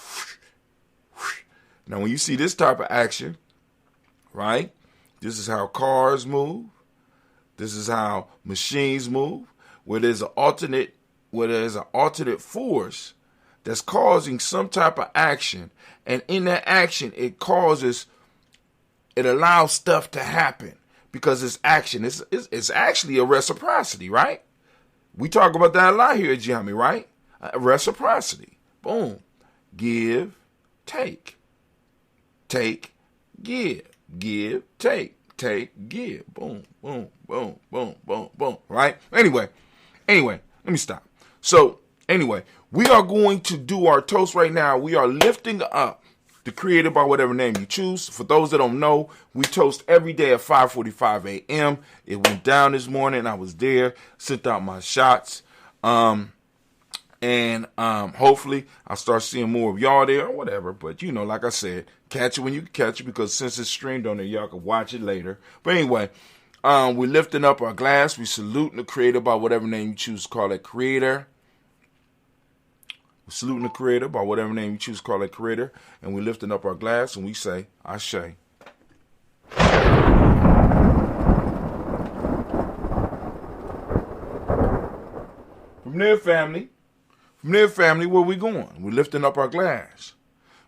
Now, when you see this type of action, right, this is how cars move. This is how machines move, where there's an alternate force that's causing some type of action, and in that action, it allows stuff to happen because it's action. It's actually a reciprocity, right? We talk about that a lot here at Gye-Nyame, right? Reciprocity. Boom. Give, take. Take, give. Give, take. Take, give. Boom, boom, boom, boom, boom, boom. Right? Anyway, let me stop. So, anyway, we are going to do our toast right now. We are lifting up the Creator by whatever name you choose. For those that don't know, we toast every day at 5:45 a.m. It went down this morning. I was there, sent out my shots. And hopefully I'll start seeing more of y'all there or whatever. But, like I said, catch it when you can catch it, because since it's streamed on there, y'all can watch it later. But anyway, we're lifting up our glass. We saluting the Creator by whatever name you choose to call it Creator. We're saluting the Creator by whatever name you choose to call it Creator. And we're lifting up our glass and we say, Ashe. From there, family, where we going? We're lifting up our glass.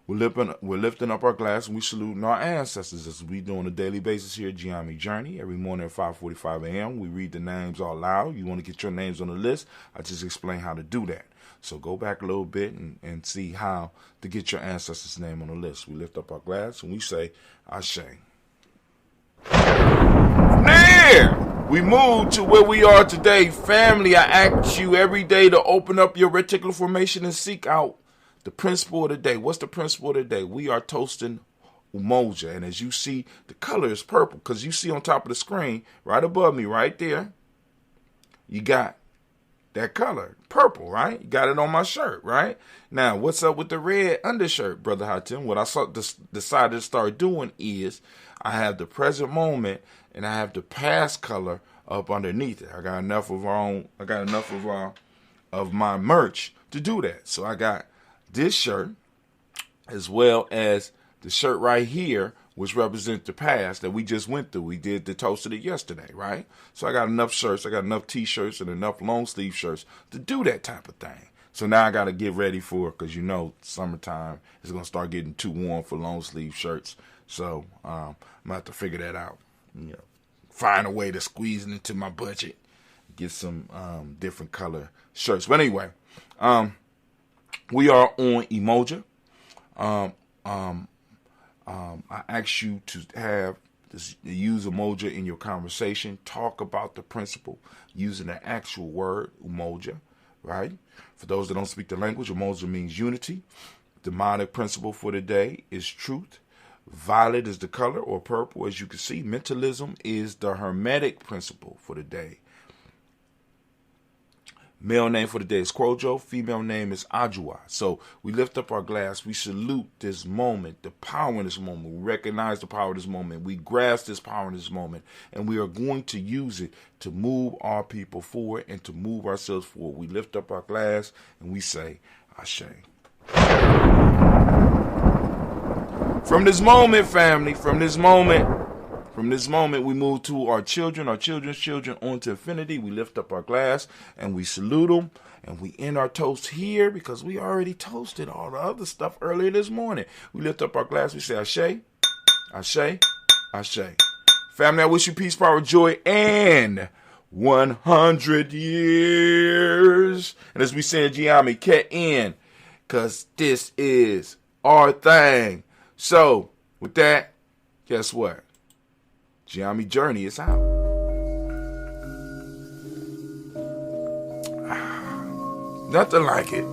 We're lifting up our glass and we saluting our ancestors, as we do on a daily basis here at Gye-Nyame Journey. Every morning at 5:45 a.m. we read the names all loud. You want to get your names on the list, I just explain how to do that. So go back a little bit and see how to get your ancestors' name on the list. We lift up our glass and we say, Ashe. From there, we move to where we are today. Family, I ask you every day to open up your reticular formation and seek out the principle of the day. What's the principle of the day? We are toasting Umoja. And as you see, the color is purple, because you see on top of the screen, right above me, right there, you got that color, purple, right? You got it on my shirt, right? Now, what's up with the red undershirt, Brother Hatim? What I decided to start doing is I have the present moment and I have the past color up underneath it. I got enough of my merch to do that. So I got this shirt as well as The shirt right here, which represents the past that we just went through. We did the toasted it yesterday, right? So I got enough shirts, I got enough t-shirts and enough long sleeve shirts to do that type of thing. So now I got to get ready for it because, you know, summertime is going to start getting too warm for long sleeve shirts. So I'm going to have to figure that out. You know, find a way to squeeze it into my budget. Get some different color shirts. But anyway, we are on Umoja. I ask you to use Umoja in your conversation. Talk about the principle using the actual word Umoja, right? For those that don't speak the language, Umoja means unity. The demonic principle for the day is truth. Violet is the color, or purple, as you can see. Mentalism is the hermetic principle for the day. Male name for the day is Kwojo. Female name is Ajua. So we lift up our glass. We salute this moment, the power in this moment. We recognize the power of this moment. We grasp this power in this moment. And we are going to use it to move our people forward and to move ourselves forward. We lift up our glass and we say, Ashe. From this moment, family, from this moment, we move to our children, our children's children, on to infinity. We lift up our glass and we salute them. And we end our toast here because we already toasted all the other stuff earlier this morning. We lift up our glass. We say, Ashe, Ashe, Ashe. Family, I wish you peace, power, joy, and 100 years. And as we say in Gye-Nyame, Ket in, because this is our thing. So, with that, guess what? Gye-Nyame Journey is out. Nothing like it.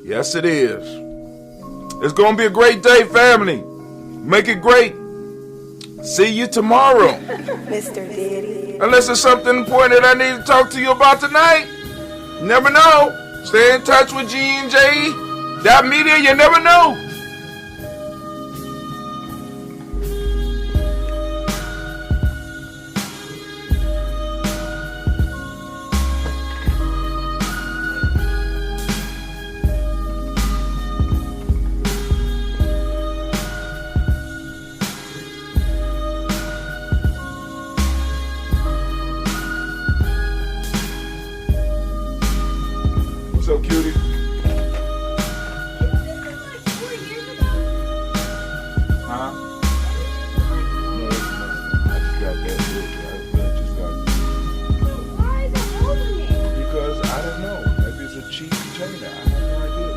Yes, it is. It's going to be a great day, family. Make it great. See you tomorrow. Mr. Daddy. Unless there's something important that I need to talk to you about tonight. You never know. Stay in touch with G&J.media. You never know. What's up, cutie? Huh? No, it's not. I just got that look. I really just got it. Why is it holding it? Because I don't know. Maybe it's a cheap container. I have no idea.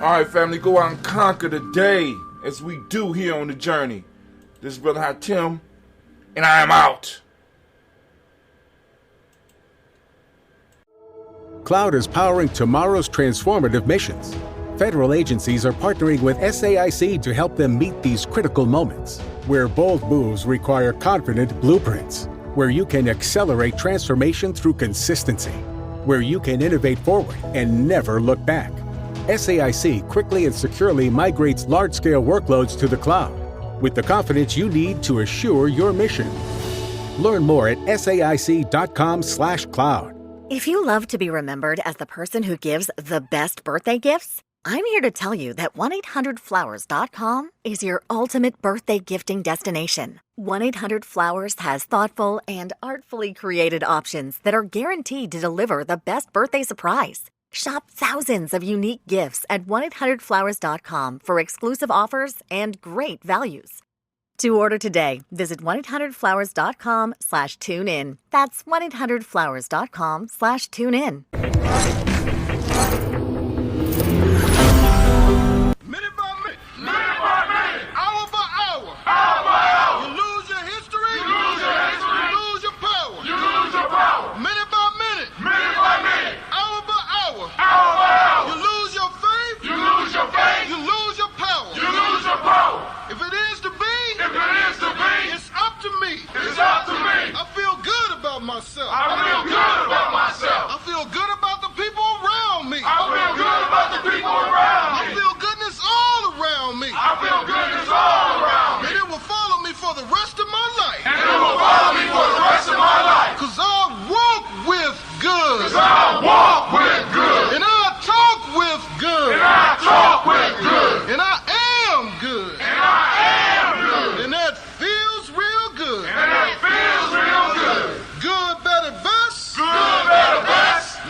All right, family, go out and conquer the day as we do here on the journey. This is Brother Hot Tim, and I am out. Cloud is powering tomorrow's transformative missions. Federal agencies are partnering with SAIC to help them meet these critical moments, where bold moves require confident blueprints, where you can accelerate transformation through consistency, where you can innovate forward and never look back. SAIC quickly and securely migrates large-scale workloads to the cloud with the confidence you need to assure your mission. Learn more at saic.com/cloud. If you love to be remembered as the person who gives the best birthday gifts, I'm here to tell you that 1-800-Flowers.com is your ultimate birthday gifting destination. 1-800-Flowers has thoughtful and artfully created options that are guaranteed to deliver the best birthday surprise. Shop thousands of unique gifts at 1-800-Flowers.com for exclusive offers and great values. To order today, visit 1-800-Flowers.com/tune-in. That's 1-800-Flowers.com/tune-in. Minute by minute, hour by hour, you lose your history, you lose your power, minute by minute, hour by hour, you lose your faith, you lose your power, if it is to be, it's up to me, I feel good about myself, I feel good about the people around me, I feel goodness all around me. And it will follow me for the rest of my life. Cause I walk with good. And I talk with good. And I am good. And that feels real good. Good, better, best.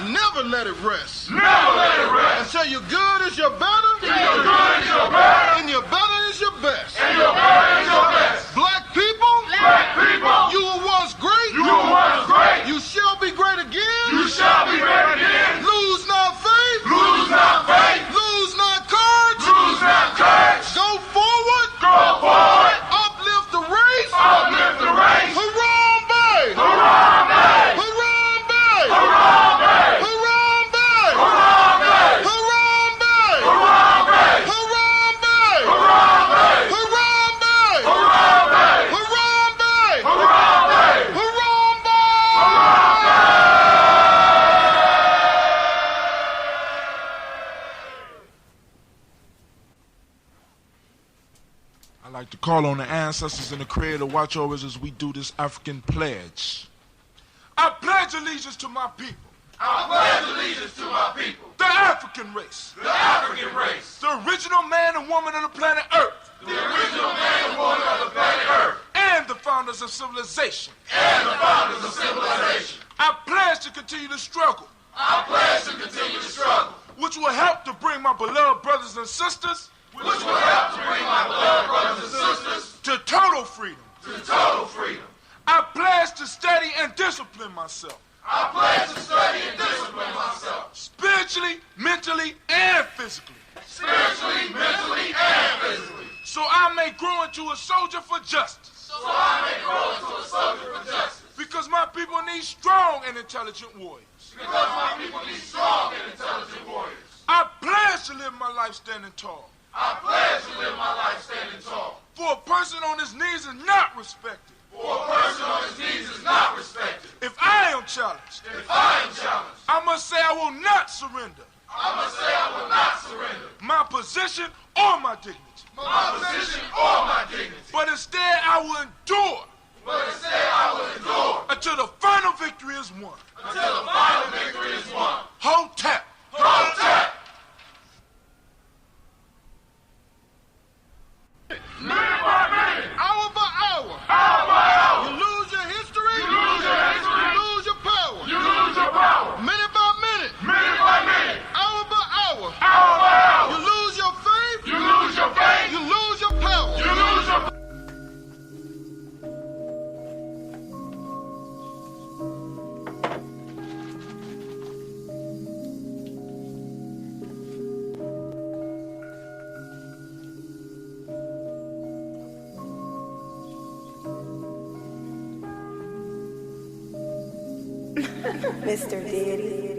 Never let it rest. Until your good is your better. And your better is your best. Black people, you were once great. You shall be great again. Lose not faith. Lose not courage. Go forward. Uplift the race. Harambe. Harambe. I'd like to call on the ancestors and the Creator to watch over us as we do this African pledge. I pledge allegiance to my people. The African race. The original man and woman of the planet Earth. And the founders of civilization. I pledge to continue the struggle. Which will help to bring my beloved brothers and sisters. To total freedom. I pledge to study and discipline myself. Spiritually, mentally, and physically. So I may grow into a soldier for justice. Because my people need strong and intelligent warriors. I pledge to live my life standing tall. For a person on his knees is not respected. If I am challenged, I must say I will not surrender. My position or my dignity. But instead I will endure. Until the final victory is won. Hold tap. Hour by hour, you lose your history, you lose your power, minute by minute, hour by hour, you lose your faith, you lose your power, Mr. Daddy.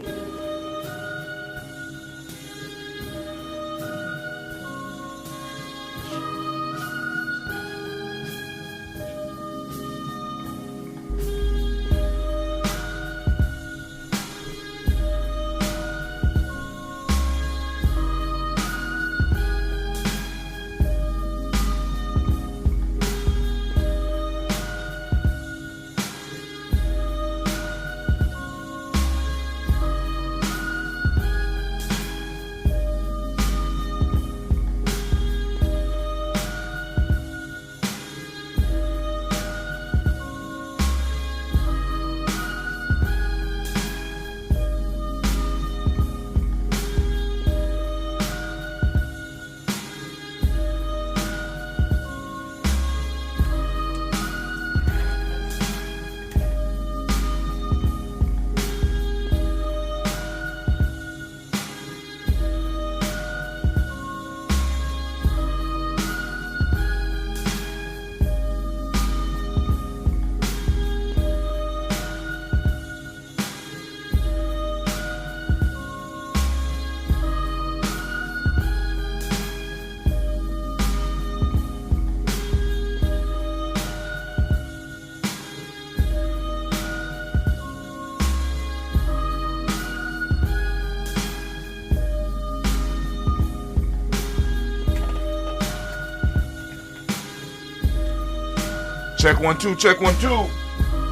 Check 1 2, check 1 2.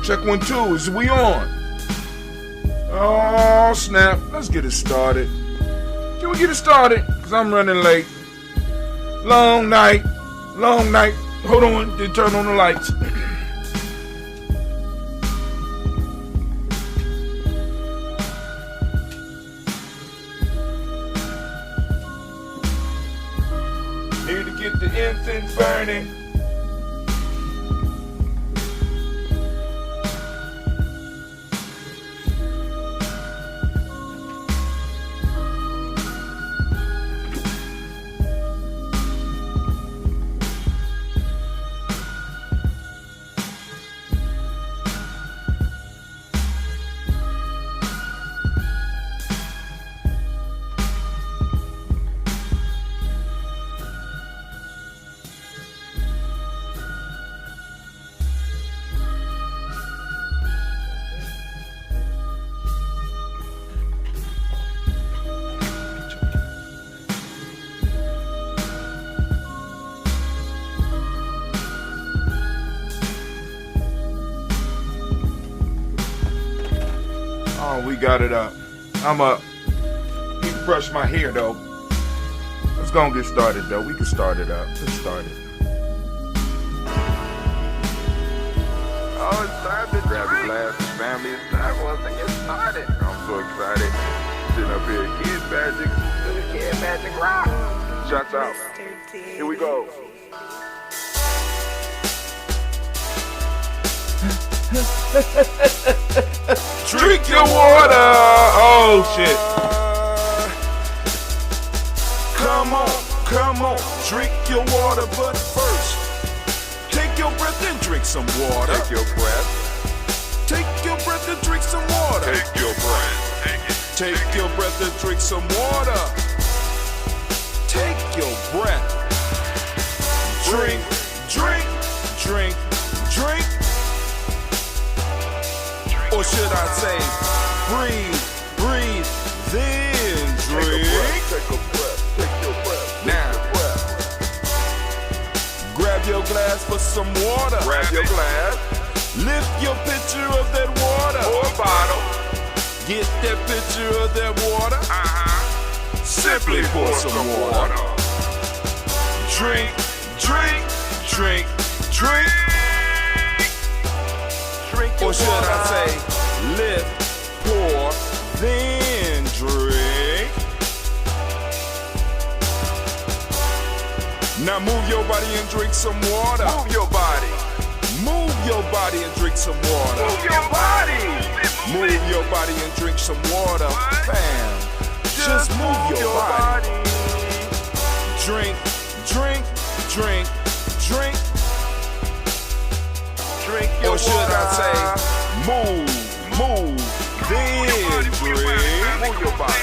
Check 1 2, is we on? Oh snap, let's get it started. Can we get it started? Cause I'm running late. Long night. Hold on, then turn on the lights. Need to get the incense burning. Oh, we got it up. I'm up. Need to brush my hair though. Let's go and get started though. We can start it up. Let's start it. Oh, it's time to grab your glass, family. It's time for us to get started. I'm so excited. Sitting up here, Kid Magic Rock. Shots out. Here we go. Drink your water. Oh shit. Come on, drink your water, but first, take your breath and drink some water. Take your breath. Take your breath and drink some water. Take your breath. Take your breath and drink some water. Take your breath. Drink. Or should I say, breathe, then drink. Take a breath. Now, grab your glass for some water. Grab your glass. Lift your pitcher of that water. Or bottle. Get that pitcher of that water. Simply pour some water. Drink. Or should I say, lift, pour, then drink. Now move your body and drink some water. Move your body and drink some water. Move your body and drink some water. Bam. Just move your body. Drink. Or should I say, move, Move your body.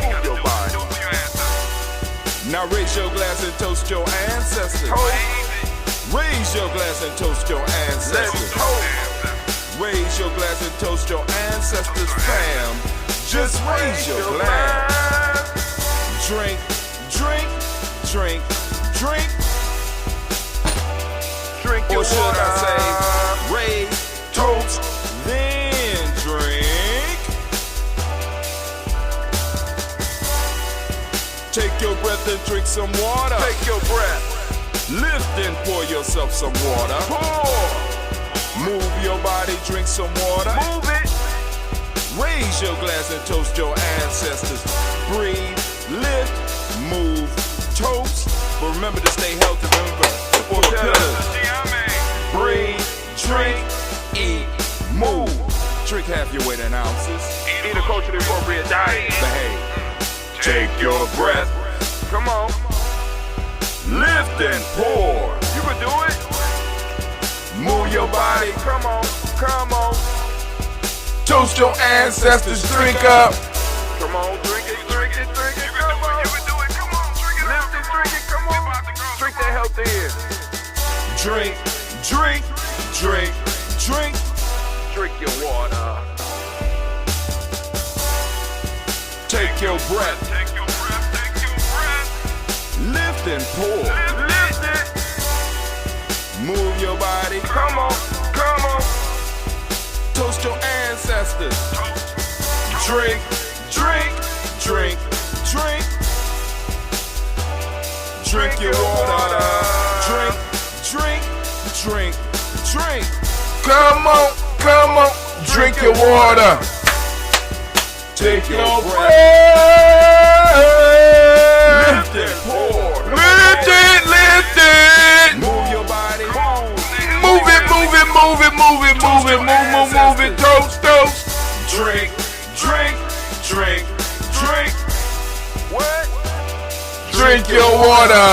Move your body. Now raise your glass and toast your ancestors. Raise your glass and toast your ancestors. Raise your glass and toast your ancestors, fam. Just raise your glass. Drink, drink, drink, drink. Drink your or should water. I say, raise, toast, then drink. Take your breath and drink some water. Take your breath. Lift and pour yourself some water. Pour. Move your body, drink some water. Move it. Raise your glass and toast your ancestors. Breathe, lift, move, toast. But remember to stay healthy. Remember the 4 pillars. Breathe, drink, eat, move. Drink half your weight in ounces. Eat a culturally appropriate diet. Behave. Take your breath. Come on. Lift and pour. You can do it. Move your body. Come on. Come on. Toast your ancestors. Drink up. Come on. Drink it. Drink it. Drink it. Come on. You can do it. Come on. Drink it. Lift it. Drink it. Come on. Drink that health in. Drink, drink, drink, drink. Drink your water. Take your breath. Take your breath. Take your breath. Lift and pour. Lift it. Move your body. Come on. Come on. Toast your ancestors. Drink, drink, drink, drink. Drink your water. Drink, drink, drink, drink. Come on, come on, drink your water. Take your breath. Lift Lift and pour. Lift it, lift it. Move your body. Move it, move it, move it, move it, move it, move it, toast, toast. Drink, drink, drink, drink. What? Drink your water.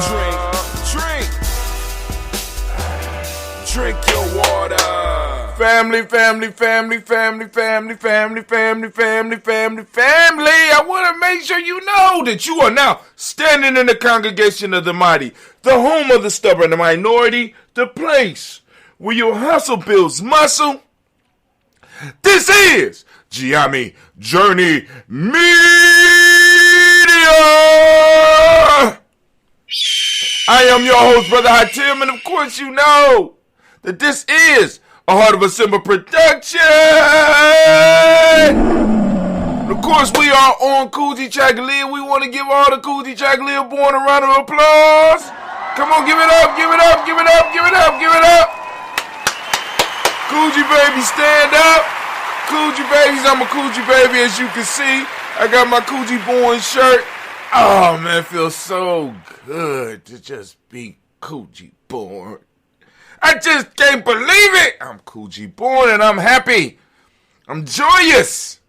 Drink, drink. Drink your water. Family, family, family, family, family, family, family, family, family, family. I want to make sure you know that you are now standing in the congregation of the mighty, the home of the stubborn, the minority, the place where your hustle builds muscle. This is Gye-Nyame Journey Media. I am your host, Brother Hatim, and of course you know that this is a Heart of a Simba production. Of course, we are on Kuji Chagalia. We want to give all the Kuji Chagalia born a round of applause. Come on, give it up, give it up, give it up, give it up, give it up. Kuji baby, stand up. Kuji babies, I'm a Kuji baby, as you can see. I got my Kuji born shirt. Oh man, it feels so good to just be Kuji born. I just can't believe it. I'm Kuji born and I'm happy. I'm joyous.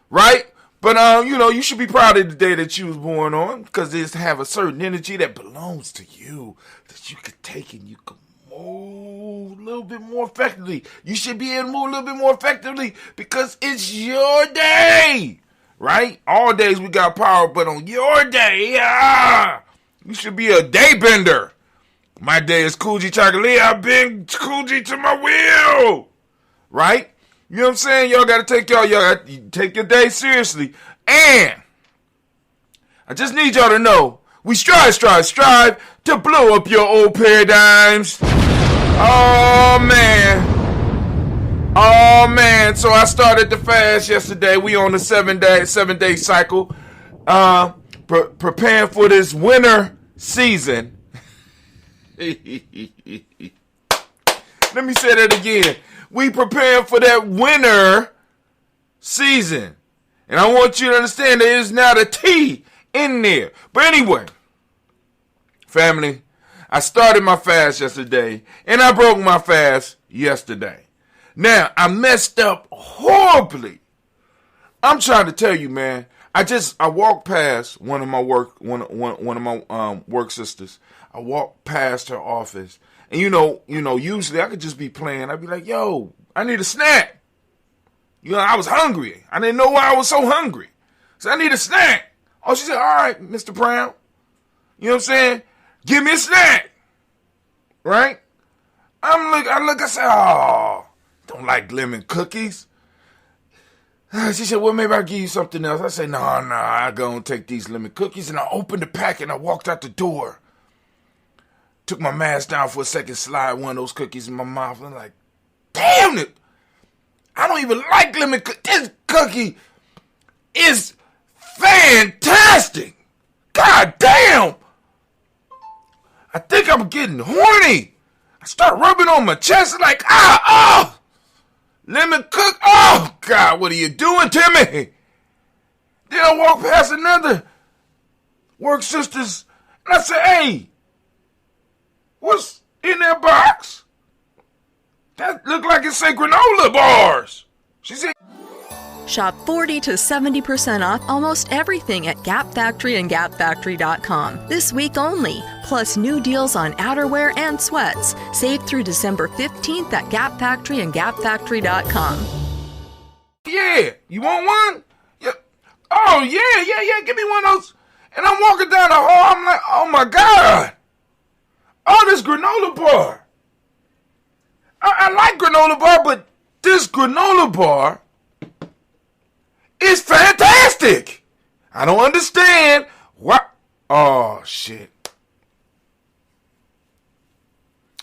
Right? But you know, you should be proud of the day that you was born on, because it's have a certain energy that belongs to you that you can take and you can move a little bit more effectively. You should be able to move a little bit more effectively because it's your day. Right? All days we got power, but on your day, you should be a day bender. My day is Kuji Chagalia. I've been Kuji to my will. Right? You know what I'm saying? Y'all got to take your day seriously. And I just need y'all to know, we strive to blow up your old paradigms. Oh, man. So I started the fast yesterday. We on a 7-day cycle. Preparing for this winter season. Let me say that again. We preparing for that winter season. And I want you to understand there is not a T in there. But anyway, family, I started my fast yesterday and I broke my fast yesterday. Now, I messed up horribly. I'm trying to tell you, man. I walked past one of my work sisters. I walked past her office. And you know, usually I could just be playing. I'd be like, yo, I need a snack. You know, I was hungry. I didn't know why I was so hungry. So I need a snack. Oh, she said, all right, Mr. Brown. You know what I'm saying? Give me a snack. Right? I said, oh, don't like lemon cookies. She said, well, maybe I'll give you something else. I said, no, I go and take these lemon cookies. And I opened the packet and I walked out the door. Took my mask down for a second, slide one of those cookies in my mouth. I'm like, damn it. I don't even like lemon cookies. This cookie is fantastic. God damn. I think I'm getting horny. I start rubbing on my chest like, lemon cook. Oh, God, what are you doing to me? Then I walk past another work sisters and I say, hey, what's in that box? That look like it's say granola bars. She said, Shop 40 to 70% off almost everything at Gap Factory and GapFactory.com this week only. Plus new deals on outerwear and sweats. Save through December 15th at Gap Factory and GapFactory.com. Yeah, you want one? Yeah. Oh, yeah. Give me one of those. And I'm walking down the hall. I'm like, oh my God. Oh, this granola bar. I like granola bar, but this granola bar is fantastic. I don't understand why. Oh, shit.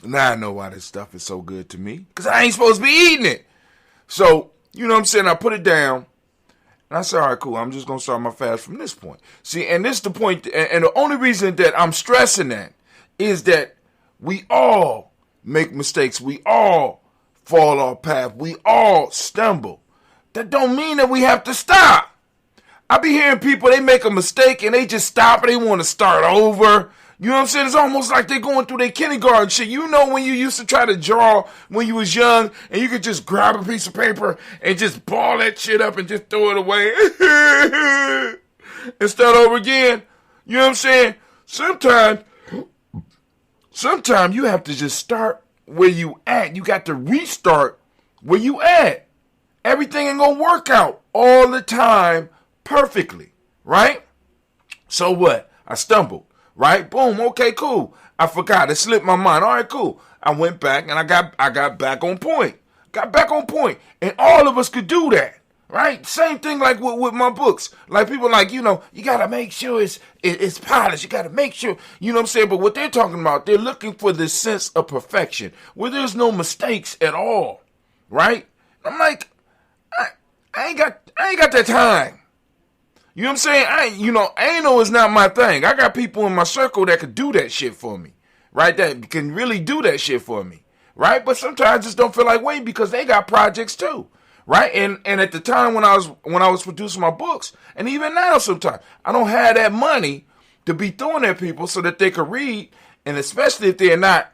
Now I know why this stuff is so good to me. Because I ain't supposed to be eating it. So, you know what I'm saying? I put it down. And I said, all right, cool. I'm just going to start my fast from this point. See, and this is the point. And the only reason that I'm stressing that is that we all make mistakes. We all fall off path. We all stumble. That don't mean that we have to stop. I be hearing people, they make a mistake and they just stop and they want to start over. You know what I'm saying? It's almost like they're going through their kindergarten shit. You know when you used to try to draw when you was young and you could just grab a piece of paper and just ball that shit up and just throw it away and start over again? You know what I'm saying? Sometimes you have to just start where you at. You got to restart where you at. Everything ain't gonna work out all the time perfectly, right? So what? I stumbled, right? Boom, okay, cool. I forgot. It slipped my mind. All right, cool. I went back and I got back on point. Got back on point. And all of us could do that. Right? Same thing like with my books. Like people like, you know, you got to make sure it's polished. You got to make sure, you know what I'm saying? But what they're talking about, they're looking for this sense of perfection where there's no mistakes at all. Right? I'm like, I ain't got that time. You know what I'm saying? Anal is not my thing. I got people in my circle that could do that shit for me. Right? That can really do that shit for me. Right? But sometimes I just don't feel like waiting because they got projects too. Right? And at the time when I was producing my books, and even now sometimes, I don't have that money to be throwing at people so that they could read, and especially if they're not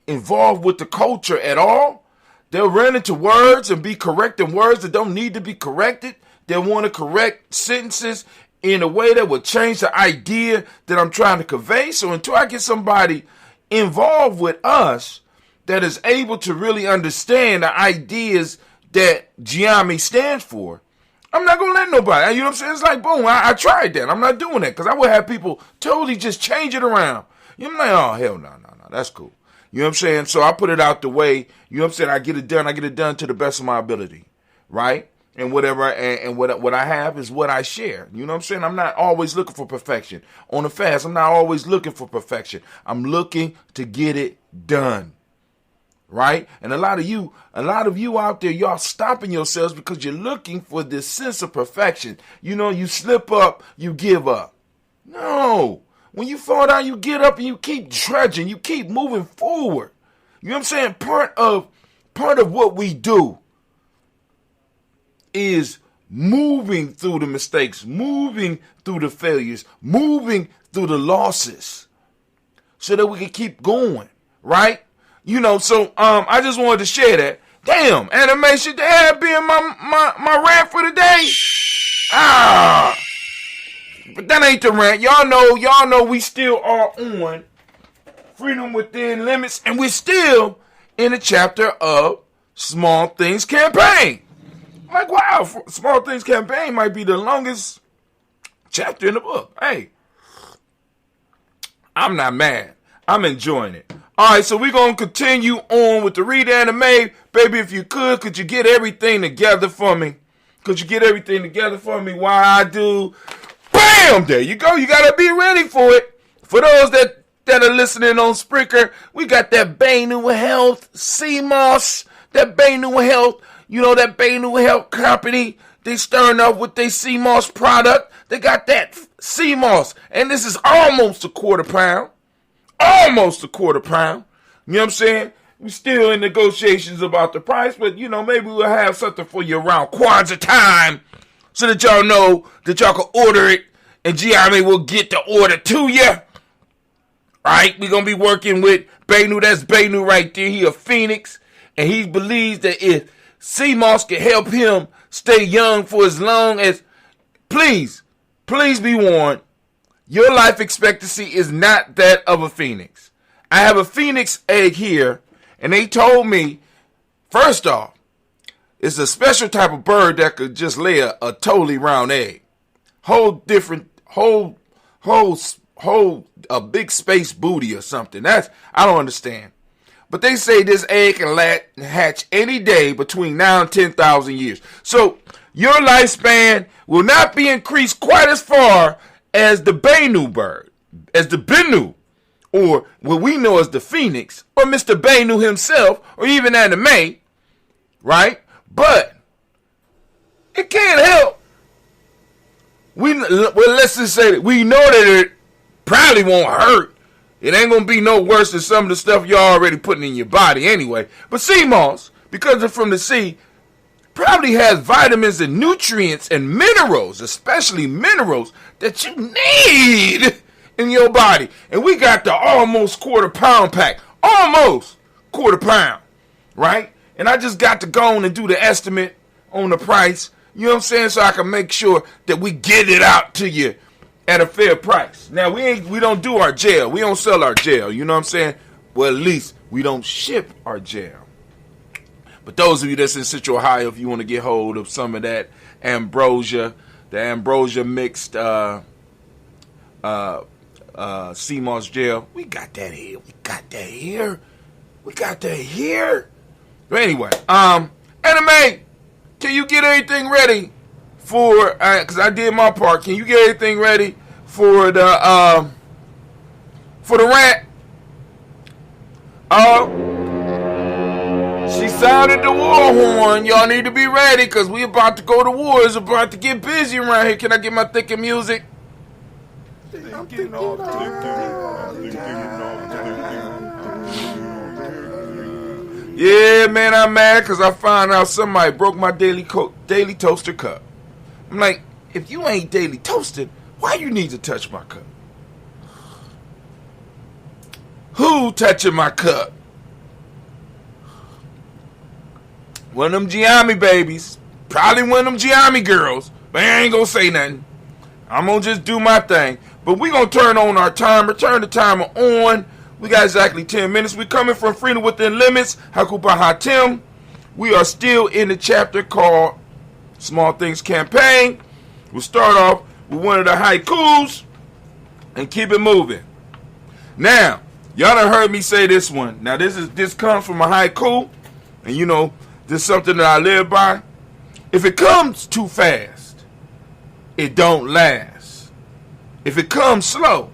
involved with the culture at all, they'll run into words and be correcting words that don't need to be corrected. They'll want to correct sentences in a way that will change the idea that I'm trying to convey. So until I get somebody involved with us that is able to really understand the ideas that Gye-Nyame stands for, I'm not going to let nobody. You know what I'm saying? It's like, boom, I tried that. I'm not doing that because I would have people totally just change it around. You know, I'm like, oh, hell no, that's cool. You know what I'm saying? So I put it out the way. You know what I'm saying? I get it done to the best of my ability, right? And whatever, and what I have is what I share. You know what I'm saying? I'm not always looking for perfection. On the fast, I'm not always looking for perfection. I'm looking to get it done. Right? And a lot of you out there, y'all stopping yourselves because you're looking for this sense of perfection. You know, you slip up, you give up. No. When you fall down, you get up and you keep trudging. You keep moving forward. You know what I'm saying? Part of what we do is moving through the mistakes, moving through the failures, moving through the losses so that we can keep going, right? You know, so I just wanted to share that. Damn, animation, that had been my rant for the day. But that ain't the rant. Y'all know we still are on Freedom Within Limits, and we're still in the chapter of Small Things Campaign. I'm like, wow, Small Things Campaign might be the longest chapter in the book. Hey, I'm not mad. I'm enjoying it. All right, so we're going to continue on with the Read Anime. Baby, if you could you get everything together for me? Could you get everything together for me while I do? Bam! There you go. You got to be ready for it. For those that are listening on Spreaker, we got that Bainu Health, CMOS, that Bainu Health, you know, that Bainu Health company. They stirring up with their CMOS product. They got that CMOS, and this is almost a quarter pound. Almost a quarter pound. You know what I'm saying? We're still in negotiations about the price, but, you know, maybe we'll have something for you around Kwanzaa time so that y'all know that y'all can order it, and Gye-Nyame will get the order to you. All right? We're going to be working with Bainu. That's Bainu right there. He a Phoenix, and he believes that if CMOS can help him stay young for as long as, please be warned, your life expectancy is not that of a phoenix. I have a phoenix egg here, and they told me, first off, it's a special type of bird that could just lay a totally round egg. Hold a big space booty or something. I don't understand. But they say this egg can hatch any day between now and 10,000 years. So your lifespan will not be increased quite as far as the Bainu bird, as the Benu, or what we know as the Phoenix, or Mr. Bainu himself, or even Anime, right? But it can't help. Let's just say that we know that it probably won't hurt. It ain't gonna be no worse than some of the stuff you're already putting in your body anyway. But CMOS, because it's from the sea, probably has vitamins and nutrients and minerals, especially minerals, that you need in your body. And we got the almost quarter pound pack. Almost quarter pound, right? And I just got to go on and do the estimate on the price, you know what I'm saying, so I can make sure that we get it out to you at a fair price. Now, we don't do our gel. We don't sell our gel, you know what I'm saying? Well, at least we don't ship our gel. But those of you that's in Central Ohio, if you want to get hold of some of that ambrosia, the ambrosia mixed CMOS gel, we got that here. We got that here. But anyway, Anime, can you get everything ready for? Because I did my part. Can you get everything ready for the rant? She sounded the war horn. Y'all need to be ready because we about to go to war. It's about to get busy around here. Can I get my thinking music? Yeah, man, I'm mad because I found out somebody broke my daily toaster cup. I'm like, if you ain't daily toasted, why you need to touch my cup? Who touching my cup? One of them Gye-Nyame babies. Probably one of them Gye-Nyame girls. But I ain't gonna say nothing. I'm gonna just do my thing. But we gonna turn on our timer. Turn the timer on. We got exactly 10 minutes. We coming from Freedom Within Limits. Hakuba Hatim. We are still in the chapter called Small Things Campaign. We'll start off with one of the haikus and keep it moving. Now, y'all done heard me say this one. Now, this comes from a haiku. And you know, this is something that I live by. If it comes too fast, it don't last. If it comes slow,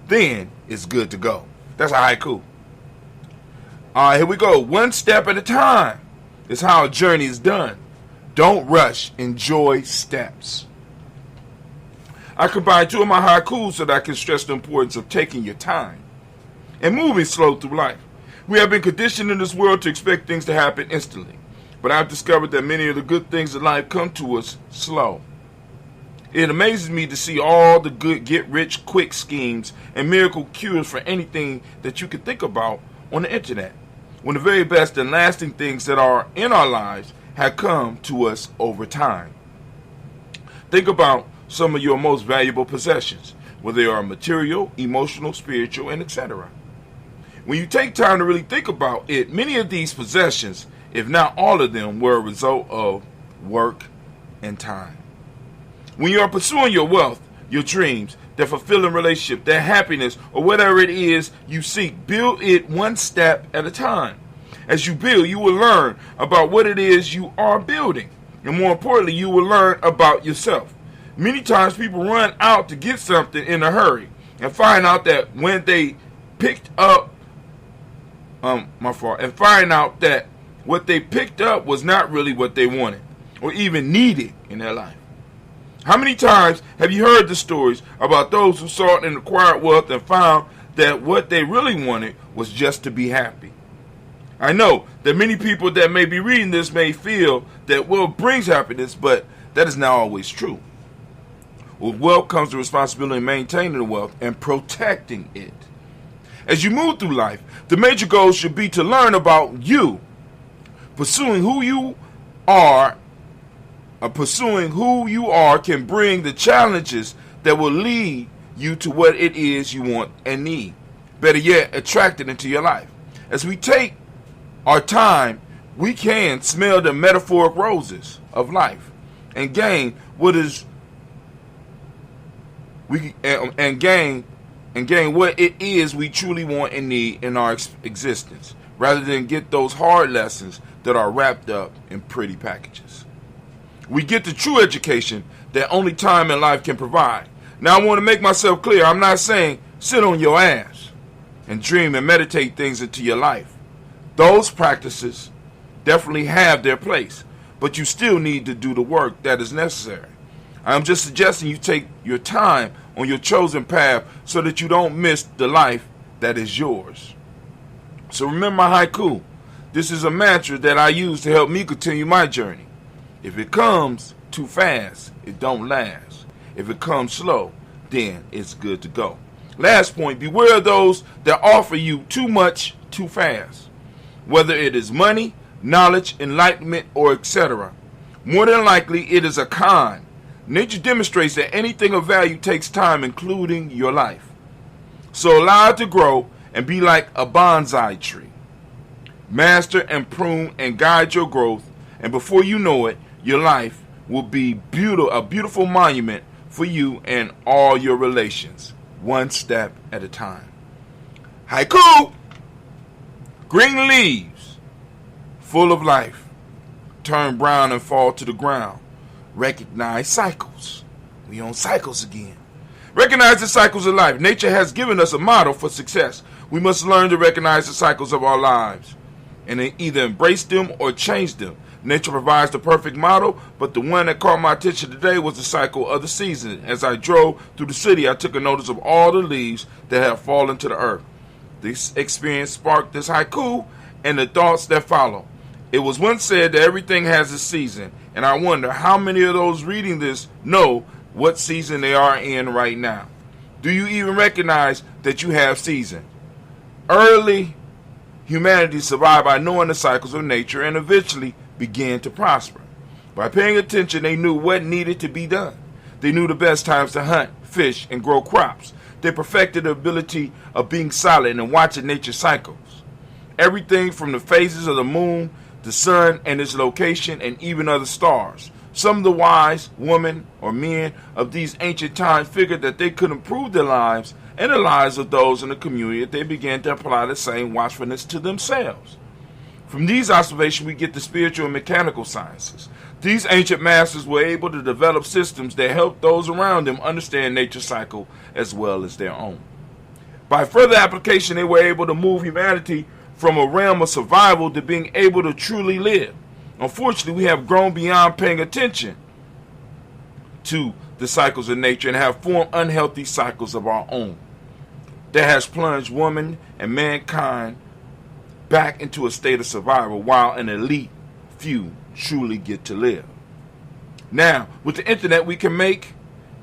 then it's good to go. That's a haiku. All right, here we go. One step at a time is how a journey is done. Don't rush. Enjoy steps. I combine two of my haikus so that I can stress the importance of taking your time and moving slow through life. We have been conditioned in this world to expect things to happen instantly, but I've discovered that many of the good things in life come to us slow. It amazes me to see all the good get-rich-quick schemes and miracle cures for anything that you could think about on the internet, when the very best and lasting things that are in our lives have come to us over time. Think about some of your most valuable possessions, whether they are material, emotional, spiritual, and etc. When you take time to really think about it, many of these possessions, if not all of them, were a result of work, and time. When you are pursuing your wealth, your dreams, that fulfilling relationship, that happiness, or whatever it is you seek, build it one step at a time. As you build, you will learn about what it is you are building. And more importantly, you will learn about yourself. Many times people run out to get something in a hurry and find out that when they picked up, find out that what they picked up was not really what they wanted or even needed in their life. How many times have you heard the stories about those who sought and acquired wealth and found that what they really wanted was just to be happy? I know that many people that may be reading this may feel that wealth brings happiness, but that is not always true. With wealth comes the responsibility of maintaining the wealth and protecting it. As you move through life, the major goal should be to learn about you. Pursuing who you are can bring the challenges that will lead you to what it is you want and need. Better yet, attract it into your life. As we take our time, we can smell the metaphoric roses of life and gain what is gain what it is we truly want and need in our existence, rather than get those hard lessons that are wrapped up in pretty packages. We get the true education that only time and life can provide. Now I want to make myself clear. I'm not saying sit on your ass and dream and meditate things into your life. Those practices definitely have their place, but you still need to do the work that is necessary. I'm just suggesting you take your time on your chosen path so that you don't miss the life that is yours. So remember my haiku. This is a mantra that I use to help me continue my journey. If it comes too fast, it don't last. If it comes slow, then it's good to go. Last point, beware of those that offer you too much too fast. Whether it is money, knowledge, enlightenment, or etc. More than likely, it is a con. Nature demonstrates that anything of value takes time, including your life. So allow it to grow and be like a bonsai tree. Master and prune and guide your growth, and before you know it, your life will be a beautiful monument for you and all your relations, one step at a time. Haiku! Green leaves, full of life, turn brown and fall to the ground. Recognize cycles. We on cycles again. Recognize the cycles of life. Nature has given us a model for success. We must learn to recognize the cycles of our lives and either embrace them or change them. Nature provides the perfect model, but the one that caught my attention today was the cycle of the season. As I drove through the city, I took a notice of all the leaves that have fallen to the earth. This experience sparked this haiku and the thoughts that follow. It was once said that everything has a season, and I wonder how many of those reading this know what season they are in right now. Do you even recognize that you have seasons? Early humanity survived by knowing the cycles of nature and eventually began to prosper. By paying attention, they knew what needed to be done. They knew the best times to hunt, fish, and grow crops. They perfected the ability of being silent and watching nature's cycles. Everything from the phases of the moon, the sun and its location, and even other stars. Some of the wise women or men of these ancient times figured that they could improve their lives and the lives of those in the community if they began to apply the same watchfulness to themselves. From these observations, we get the spiritual and mechanical sciences. These ancient masters were able to develop systems that helped those around them understand nature's cycle as well as their own. By further application, they were able to move humanity from a realm of survival to being able to truly live. Unfortunately, we have grown beyond paying attention to the cycles of nature and have formed unhealthy cycles of our own. That has plunged woman and mankind back into a state of survival while an elite few truly get to live. Now, with the internet, we can make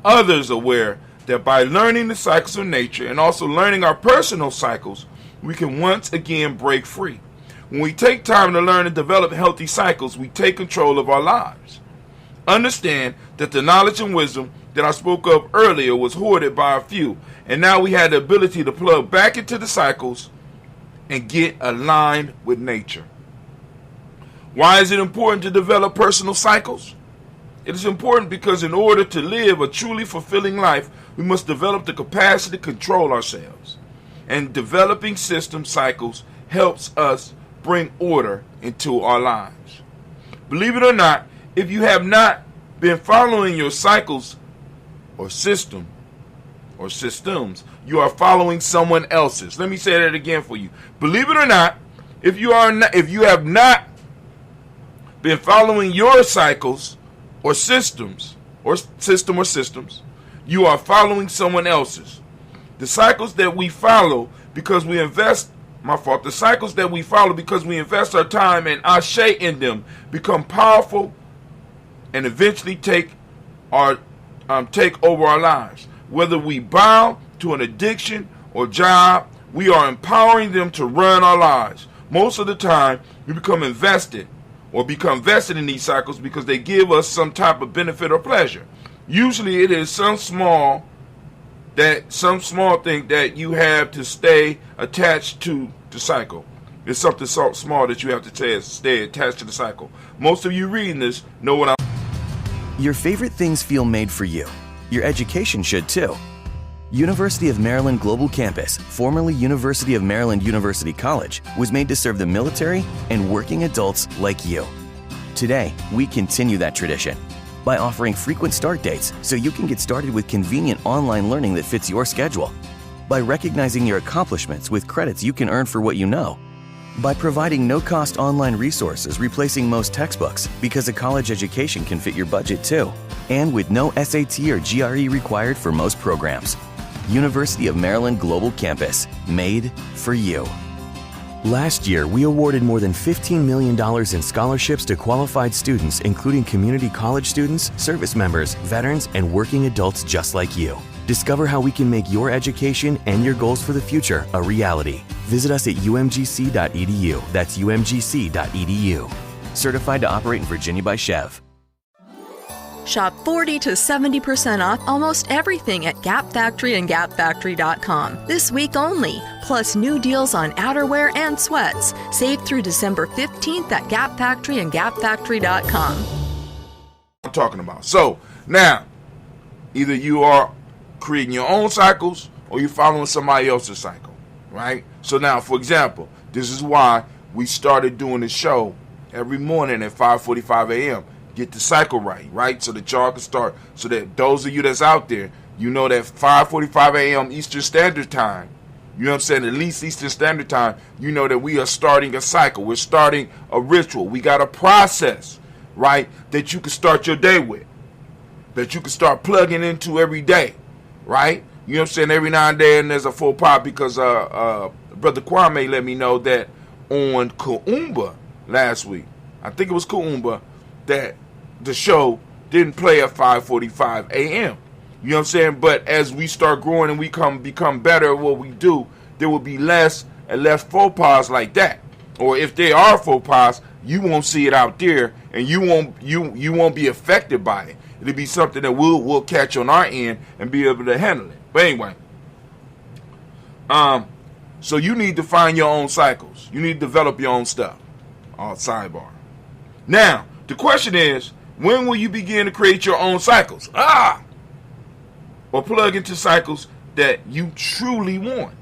others aware that by learning the cycles of nature and also learning our personal cycles, we can once again break free. When we take time to learn and develop healthy cycles, we take control of our lives. Understand that the knowledge and wisdom that I spoke of earlier was hoarded by a few, and now we had the ability to plug back into the cycles and get aligned with nature. Why is it important to develop personal cycles? It is important because in order to live a truly fulfilling life, we must develop the capacity to control ourselves. And developing system cycles helps us bring order into our lives. Believe it or not, if you have not been following your cycles or systems, you are following someone else's. Let me say that again for you. Believe it or not, if you have not been following your cycles or systems, you are following someone else's. The cycles that we follow because we invest the cycles that we follow because we invest our time and ashe in them become powerful and eventually take over our lives. Whether we bow to an addiction or job, we are empowering them to run our lives. Most of the time, we become vested in these cycles because they give us some type of benefit or pleasure. Usually it is some small thing that you have to stay attached to the cycle. It's something so small that you have to stay attached to the cycle. Most of you reading this know what I'm. Your favorite things feel made for you. Your education should too. University of Maryland Global Campus, formerly University of Maryland University College, was made to serve the military and working adults like you. Today, we continue that tradition by offering frequent start dates so you can get started with convenient online learning that fits your schedule, by recognizing your accomplishments with credits you can earn for what you know, by providing no-cost online resources replacing most textbooks because a college education can fit your budget too, and with no SAT or GRE required for most programs. University of Maryland Global Campus, made for you. Last year, we awarded more than $15 million in scholarships to qualified students, including community college students, service members, veterans, and working adults just like you. Discover how we can make your education and your goals for the future a reality. Visit us at umgc.edu. That's umgc.edu. Certified to operate in Virginia by Chev. Shop 40 to 70% off almost everything at Gap Factory and GapFactory.com this week only. Plus new deals on outerwear and sweats. Save through December 15th at Gap Factory and GapFactory.com. I'm talking about. So now, either you are creating your own cycles or you're following somebody else's cycle, right? So now, for example, this is why we started doing the show every morning at 5:45 a.m. Get the cycle right? So that y'all can start, so that those of you that's out there, you know that 5:45 a.m. Eastern Standard Time, you know what I'm saying, at least Eastern Standard Time, you know that we are starting a cycle. We're starting a ritual. We got a process, right, that you can start your day with, that you can start plugging into every day, right? You know what I'm saying? Every now and then there's a full pop because Brother Kwame let me know that on Kuumba last week, I think it was Kuumba, that the show didn't play at 5:45 a.m. You know what I'm saying? But as we start growing and we become better at what we do, there will be less and less faux pas like that. Or if there are faux pas, you won't see it out there, and you won't be affected by it. It'll be something that we'll catch on our end and be able to handle it. But anyway, so you need to find your own cycles. You need to develop your own stuff. Sidebar. Now, the question is, when will you begin to create your own cycles? Or plug into cycles that you truly want.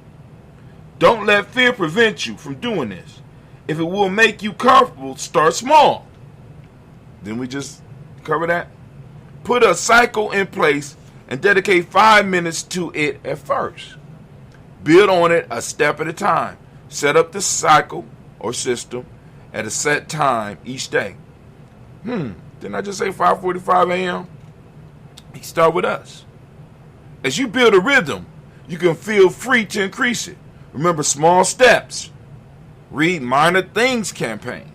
Don't let fear prevent you from doing this. If it will make you comfortable, start small. Then we just cover that. Put a cycle in place and dedicate 5 minutes to it at first. Build on it a step at a time. Set up the cycle or system at a set time each day. Didn't I just say 5:45 a.m.? You start with us. As you build a rhythm, you can feel free to increase it. Remember small steps. Read Minor Things campaign.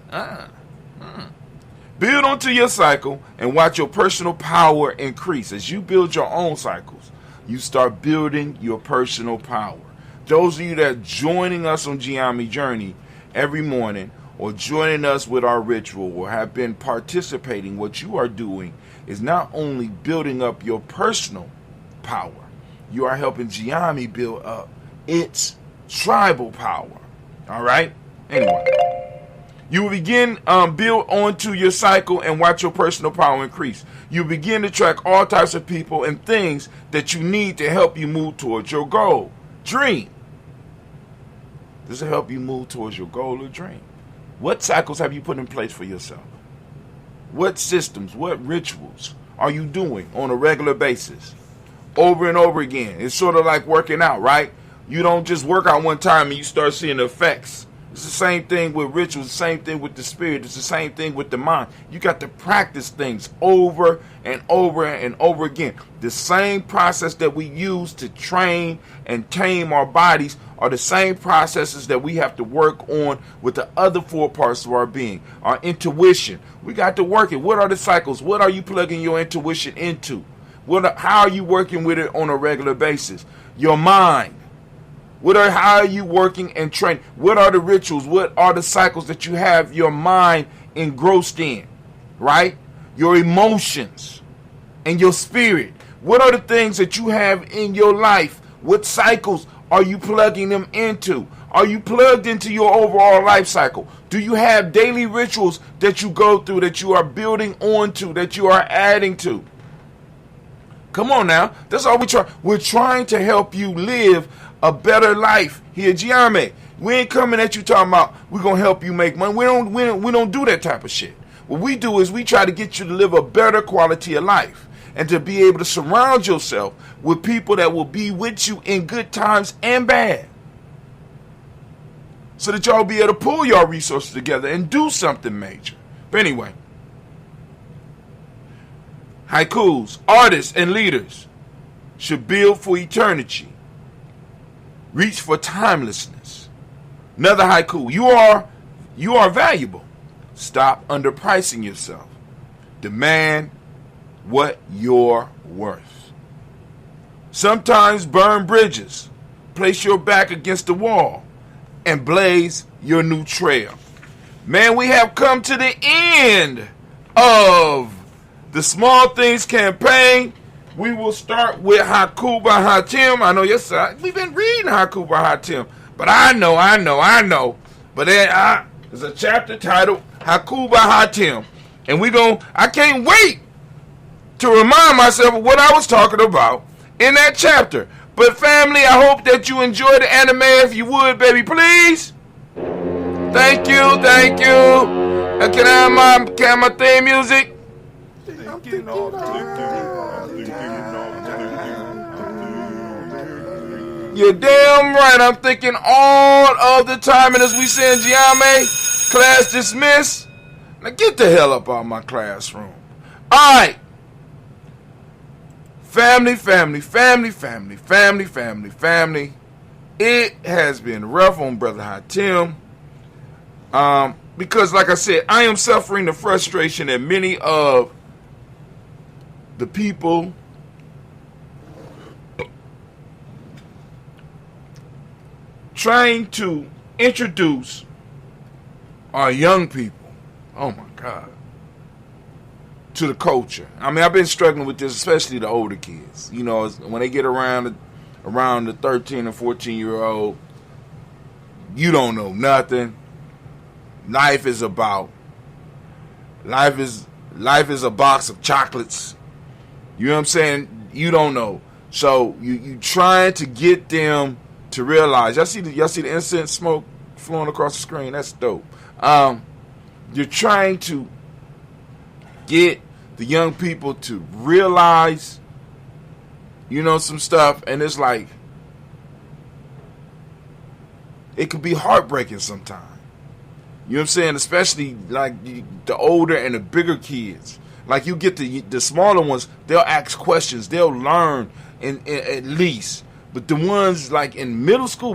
Build onto your cycle and watch your personal power increase. As you build your own cycles, you start building your personal power. Those of you that are joining us on Gye-Nyame Journey every morning, or joining us with our ritual, or have been participating, what you are doing is not only building up your personal power, you are helping Gye-Nyame build up its tribal power. All right? Anyway, You will begin build onto your cycle and watch your personal power increase. You begin to track all types of people and things that you need to help you move towards your goal. Dream. This will help you move towards your goal or dream. What cycles have you put in place for yourself? What systems, what rituals are you doing on a regular basis? Over and over again. It's sort of like working out, right? You don't just work out one time and you start seeing the effects. It's the same thing with rituals, the same thing with the spirit, it's the same thing with the mind. You got to practice things over and over and over again. The same process that we use to train and tame our bodies are the same processes that we have to work on with the other 4 parts of our being. Our intuition, we got to work it. What are the cycles? What are you plugging your intuition into? How are you working with it on a regular basis? Your mind. How are you working and training? What are the rituals? What are the cycles that you have your mind engrossed in? Right? Your emotions and your spirit. What are the things that you have in your life? What cycles are you plugging them into? Are you plugged into your overall life cycle? Do you have daily rituals that you go through, that you are building onto, that you are adding to? Come on now. That's all we try. We're trying to help you live a better life here, Gye-Nyame. We ain't coming at you talking about we're gonna help you make money. We don't do that type of shit. What we do is we try to get you to live a better quality of life and to be able to surround yourself with people that will be with you in good times and bad, so that y'all be able to pull your resources together and do something major. But anyway, haikus, artists and leaders should build for eternity. Reach for timelessness. Another haiku. You are valuable. Stop underpricing yourself. Demand what you're worth. Sometimes burn bridges. Place your back against the wall and blaze your new trail. Man, we have come to the end of the Small Things campaign. We will start with Haiku by Hatim. I know we've been reading Haiku by Hatim, but I know. But there's a chapter titled Haiku by Hatim, and I can't wait to remind myself of what I was talking about in that chapter. But family, I hope that you enjoy the anime. If you would, baby, please. Thank you. Can I have my theme music? You're damn right. I'm thinking all of the time. And as we say in Gye-Nyame, class dismissed. Now get the hell up out of my classroom. All right. Family. It has been rough on Brother Hatim. Because like I said, I am suffering the frustration that many of the people trying to introduce our young people, oh my God, to the culture. I mean, I've been struggling with this, especially the older kids. You know, when they get around the 13 and 14-year-old, you don't know nothing. Life is a box of chocolates. You know what I'm saying? You don't know. So you trying to get them to realize. Y'all see the incense smoke flowing across the screen? That's dope. You're trying to get the young people to realize, you know, some stuff, and it's like it could be heartbreaking sometimes. You know what I'm saying? Especially like the older and the bigger kids. Like you get the smaller ones, they'll ask questions, they'll learn at least. But the ones like in middle school,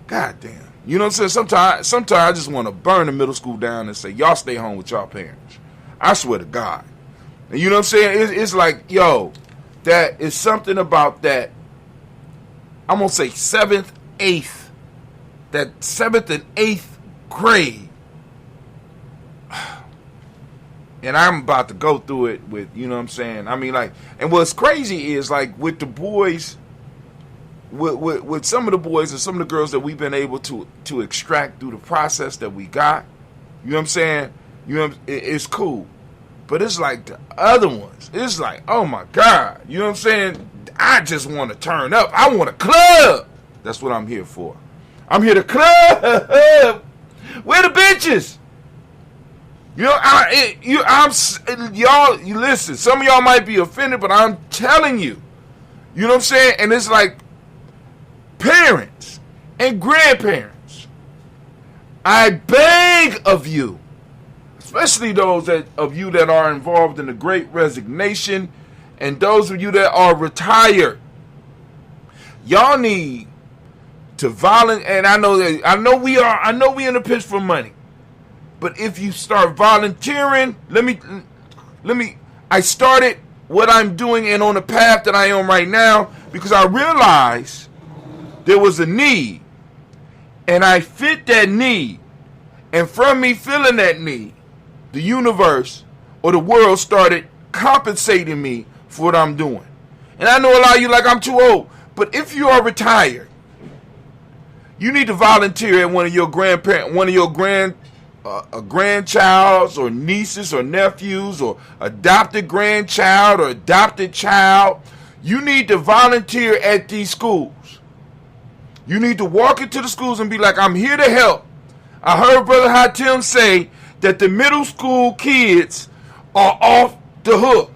god damn. You know what I'm saying? Sometimes I just want to burn the middle school down and say, y'all stay home with y'all parents. I swear to God. And you know what I'm saying? It's like, yo, that is something about that. I'm going to say 7th, 8th. That 7th and 8th grade. And I'm about to go through it with, you know what I'm saying? I mean, like, and what's crazy is, like, with the boys with some of the boys and some of the girls that we've been able to extract through the process that we got, you know what I'm saying? You know, it's cool. But it's like the other ones. It's like, oh my God. You know what I'm saying? I just want to turn up. I want a club. That's what I'm here for. I'm here to club. Where the bitches? You know, y'all, you listen. Some of y'all might be offended, but I'm telling you. You know what I'm saying? And it's like parents and grandparents. I beg of you, especially those of you that are involved in the Great Resignation and those of you that are retired. Y'all need to volunteer, and I know we in the pitch for money. But if you start volunteering, I started what I'm doing and on the path that I am right now because I realized there was a need. And I fit that need. And from me feeling that need, the universe or the world started compensating me for what I'm doing. And I know a lot of you like I'm too old. But if you are retired, you need to volunteer at one of your grandchild's or nieces or nephews or adopted grandchild or adopted child. You need to volunteer at these schools. You need to walk into the schools and be like, I'm here to help. I heard Brother Hatim say that the middle school kids are off the hook.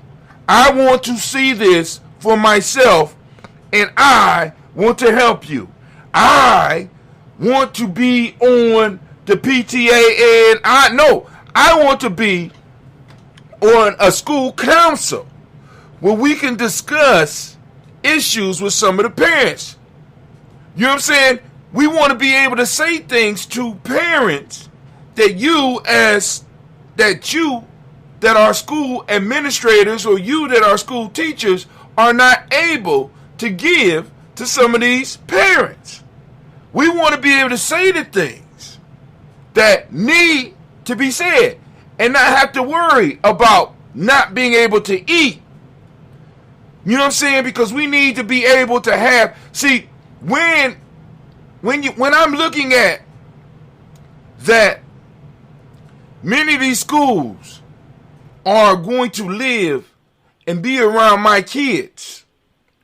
I want to see this for myself, and I want to help you. I want to be on the PTA, and I want to be on a school council where we can discuss issues with some of the parents. You know what I'm saying? We want to be able to say things to parents that are school administrators or you that are school teachers are not able to give to some of these parents. We want to be able to say the things that need to be said and not have to worry about not being able to eat. You know what I'm saying? Because we need to be able to have, see, when I'm looking at that many of these schools are going to live and be around my kids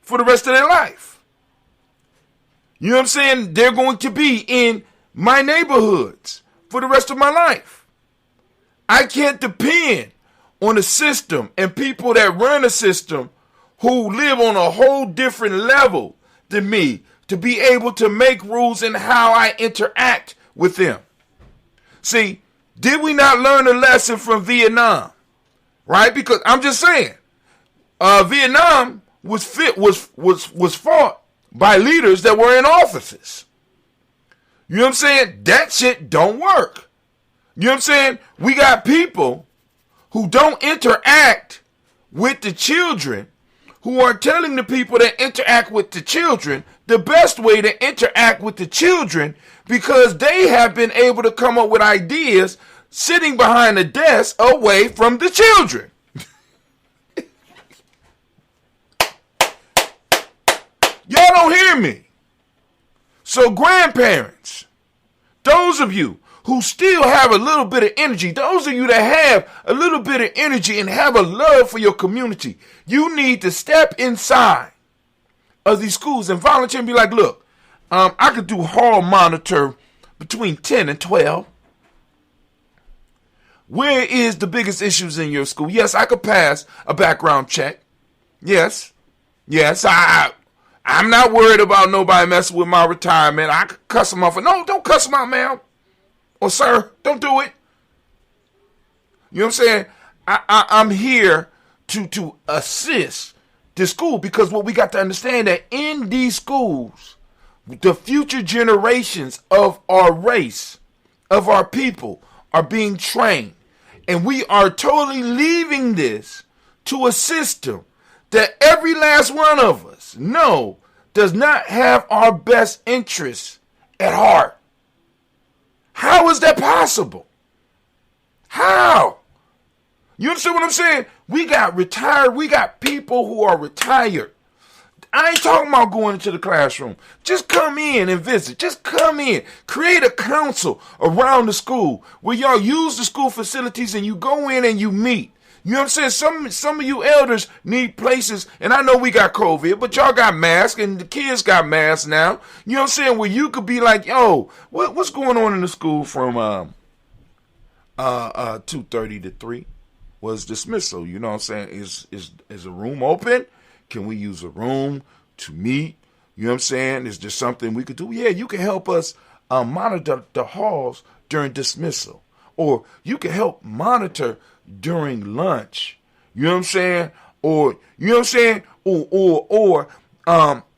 for the rest of their life. You know what I'm saying? They're going to be in my neighborhoods for the rest of my life. I can't depend on a system and people that run a system who live on a whole different level than me to be able to make rules in how I interact with them. See, did we not learn a lesson from Vietnam? Right? Because I'm just saying, Vietnam was fought by leaders that were in offices. You know what I'm saying? That shit don't work. You know what I'm saying? We got people who don't interact with the children, who are telling the people that interact with the children the best way to interact with the children because they have been able to come up with ideas sitting behind a desk away from the children. Y'all don't hear me. So grandparents, those of you who still have a little bit of energy, those of you that have a little bit of energy and have a love for your community, you need to step inside of these schools and volunteer and be like, look, I could do hall monitor between 10 and 12. Where is the biggest issues in your school? Yes, I could pass a background check. Yes, I'm not worried about nobody messing with my retirement. I could cuss them off. No, don't cuss them out, ma'am. Or sir, don't do it. You know what I'm saying? I'm here to assist the school because what we got to understand that in these schools, the future generations of our race, of our people, are being trained. And we are totally leaving this to a system that every last one of us know does not have our best interests at heart. How is that possible? How? You understand what I'm saying? We got people who are retired I ain't talking about going into the classroom. Just come in and visit. Just come in. Create a council around the school where y'all use the school facilities and you go in and you meet. You know what I'm saying? Some of you elders need places, and I know we got COVID, but y'all got masks, and the kids got masks now. You know what I'm saying? Where you could be like, yo, what's going on in the school from 2:30 to 3 was dismissal. You know what I'm saying? Is a room open? Can we use a room to meet? You know what I'm saying? Is there something we could do? Yeah, you can help us monitor the halls during dismissal. Or you can help monitor during lunch. You know what I'm saying? Or, you know what I'm saying? Or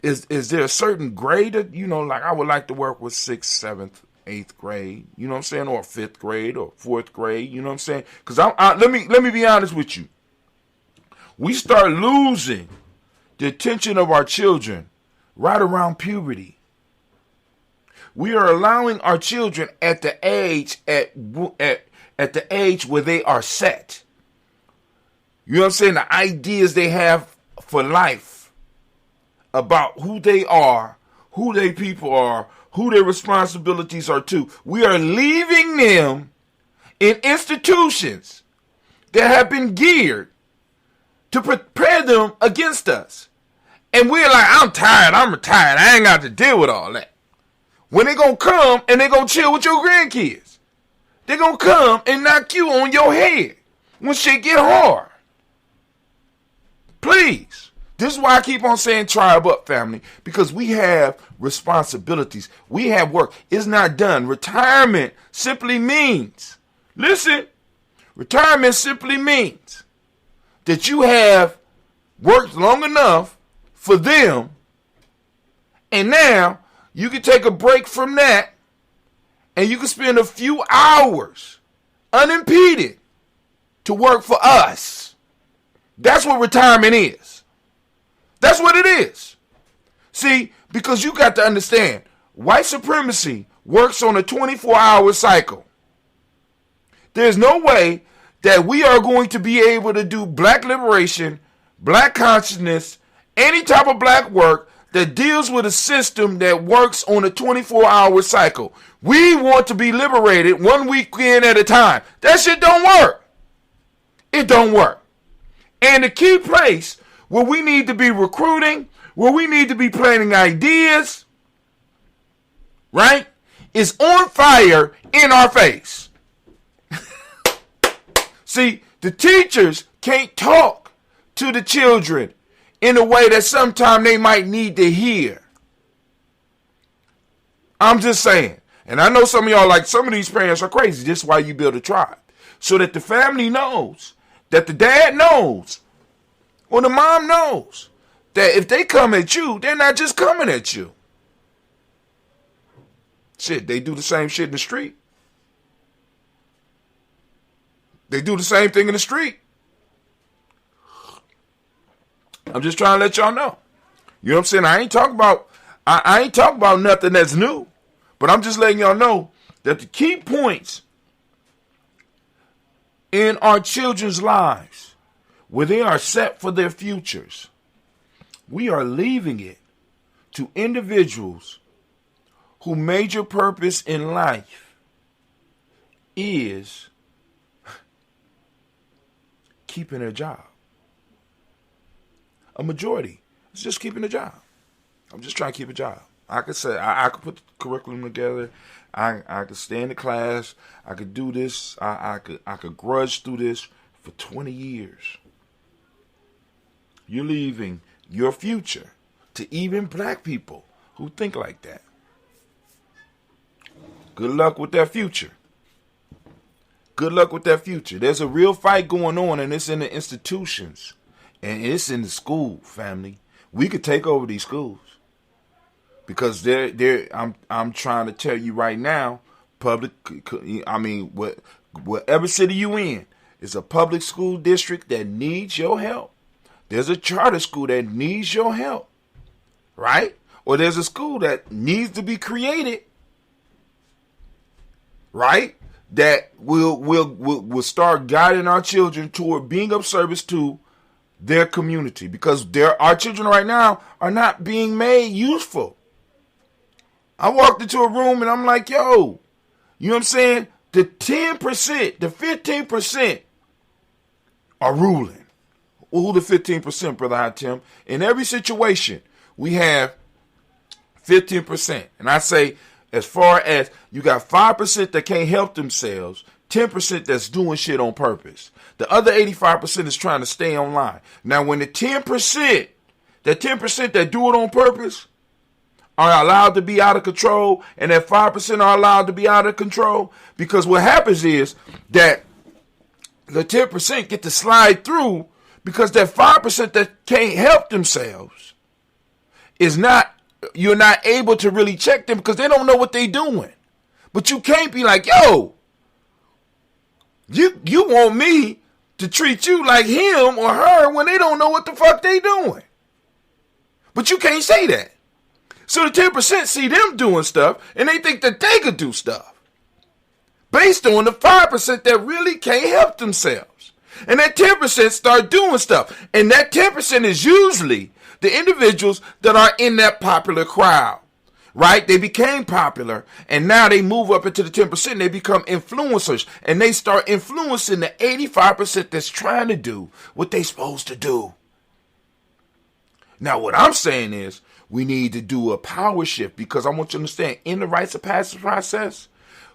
is there a certain grade that, you know, like I would like to work with 6th, 7th, 8th grade, you know what I'm saying? Or 5th grade or 4th grade, you know what I'm saying? Because let me be honest with you. We start losing the attention of our children right around puberty. We are allowing our children at the age where they are set. You know what I'm saying? The ideas they have for life about who they are, who their people are, who their responsibilities are too. We are leaving them in institutions that have been geared to prepare them against us. And we're like, I'm tired, I'm retired, I ain't got to deal with all that. When they gonna come and they gonna chill with your grandkids. They gonna come and knock you on your head when shit get hard. Please. This is why I keep on saying tribe up, family, because we have responsibilities. We have work. It's not done. Retirement simply means, listen, retirement simply means that you have worked long enough for them, and now you can take a break from that, and you can spend a few hours unimpeded to work for us. That's what retirement is. That's what it is. See, because you got to understand, white supremacy works on a 24-hour cycle. There's no way that we are going to be able to do black liberation, black consciousness, any type of black work that deals with a system that works on a 24-hour cycle. We want to be liberated one weekend at a time. That shit don't work. It don't work. And the key place where we need to be recruiting, where we need to be planting ideas, right, is on fire in our face. See, the teachers can't talk to the children in a way that sometimes they might need to hear. I'm just saying. And I know some of y'all, like, some of these parents are crazy. This is why you build a tribe. So that the family knows, that the dad knows, or the mom knows, that if they come at you, they're not just coming at you. Shit, they do the same shit in the street. They do the same thing in the street. I'm just trying to let y'all know. You know what I'm saying? I ain't talking about nothing that's new. But I'm just letting y'all know that the key points in our children's lives, where they are set for their futures, we are leaving it to individuals whose major purpose in life is keeping their job. A majority is just keeping a job. I'm just trying to keep a job. I could say I could put the curriculum together. I could stay in the class. I could do this. I could grudge through this for 20 years. You're leaving your future to even black people who think like that. Good luck with that future. Good luck with that future. There's a real fight going on, and it's in the institutions. And it's in the school, family. We could take over these schools. Because I'm trying to tell you right now, whatever city you in, is a public school district that needs your help. There's a charter school that needs your help. Right? Or there's a school that needs to be created. Right? That will start guiding our children toward being of service to their community, because our children right now are not being made useful. I walked into a room and I'm like, yo, you know what I'm saying? The 10%, the 15% are ruling. Who the 15%, Brother Hatim? In every situation, we have 15%. And I say, as far as you got 5% that can't help themselves, 10% that's doing shit on purpose. The other 85% is trying to stay online. Now, when the 10%, that 10% that do it on purpose are allowed to be out of control, and that 5% are allowed to be out of control, because what happens is that the 10% get to slide through, because that 5% that can't help themselves you're not able to really check them because they don't know what they doing. But you can't be like, yo, you want me to treat you like him or her when they don't know what the fuck they doing. But you can't say that. So the 10% see them doing stuff and they think that they could do stuff based on the 5% that really can't help themselves. And that 10% start doing stuff. And that 10% is usually the individuals that are in that popular crowd, right? They became popular and now they move up into the 10% and they become influencers and they start influencing the 85% that's trying to do what they supposed to do. Now, what I'm saying is we need to do a power shift, because I want you to understand, in the rites of passage process,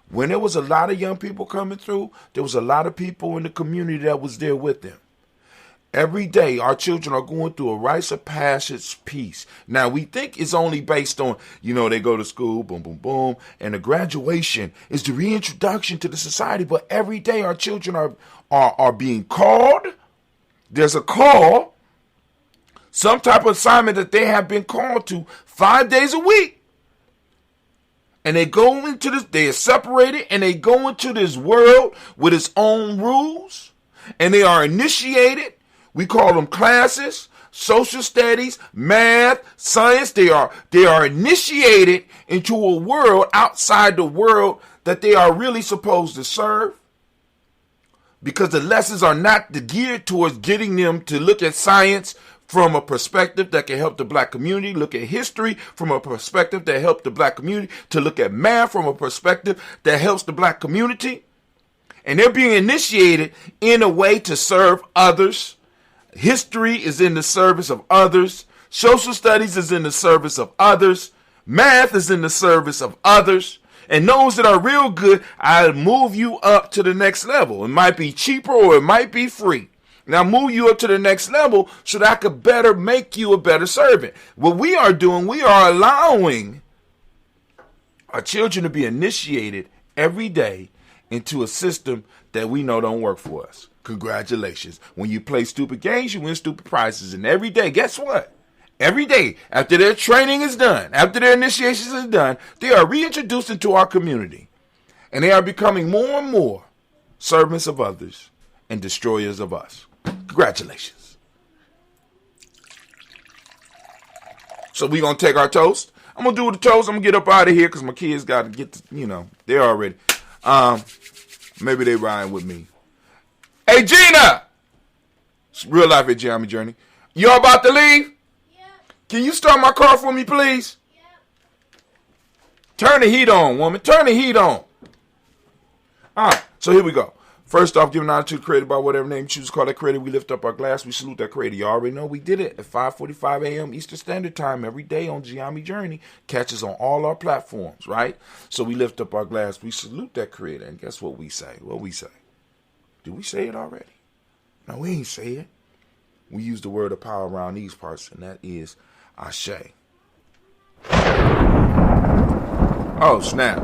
when there was a lot of young people coming through, there was a lot of people in the community that was there with them. Every day, our children are going through a rites of passage piece. Now, we think it's only based on, they go to school, boom, boom, boom, and the graduation is the reintroduction to the society. But every day, our children are being called. There's a call, some type of assignment that they have been called to 5 days a week. And they go into this, they are separated, and they go into this world with its own rules, and they are initiated. We call them classes, social studies, math, science. They are initiated into a world outside the world that they are really supposed to serve, because the lessons are not geared towards getting them to look at science from a perspective that can help the black community, look at history from a perspective that helps the black community, to look at math from a perspective that helps the black community. And they're being initiated in a way to serve others. History is in the service of others. Social studies is in the service of others. Math is in the service of others. And those that are real good, I'll move you up to the next level. It might be cheaper or it might be free. Now move you up to the next level so that I could better make you a better servant. What we are doing, we are allowing our children to be initiated every day into a system that we know don't work for us. Congratulations. When you play stupid games, you win stupid prizes. And every day, guess what? Every day, after their training is done, after their initiations is done, they are reintroduced into our community. And they are becoming more and more servants of others and destroyers of us. Congratulations. So we going to take our toast. I'm going to do the toast. I'm going to get up out of here because my kids got to get, they're already. Maybe they riding with me. Hey, Gina! It's real life at Gye-Nyame Journey. You all about to leave? Yeah. Can you start my car for me, please? Yeah. Turn the heat on, woman. Turn the heat on. All right, so here we go. First off, giving honor to the creator by whatever name you choose to call that creator. We lift up our glass. We salute that creator. You already know we did it at 5:45 a.m. Eastern Standard Time every day on Gye-Nyame Journey. Catch us on all our platforms, right? So we lift up our glass. We salute that creator. And guess what we say? What we say? Did we say it already? No, we ain't say it. We use the word of power around these parts, and that is Ashe. Oh, snap.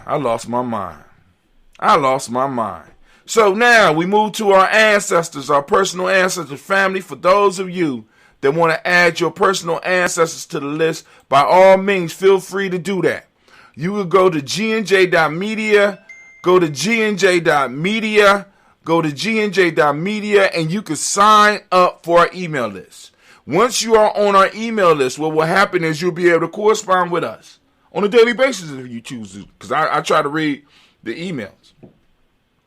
I lost my mind. So now we move to our ancestors, our personal ancestors, family. For those of you that want to add your personal ancestors to the list, by all means, feel free to do that. You will go to gnj.media, go to gnj.media, and you can sign up for our email list. Once you are on our email list, what will happen is you'll be able to correspond with us on a daily basis if you choose to, because I try to read the emails.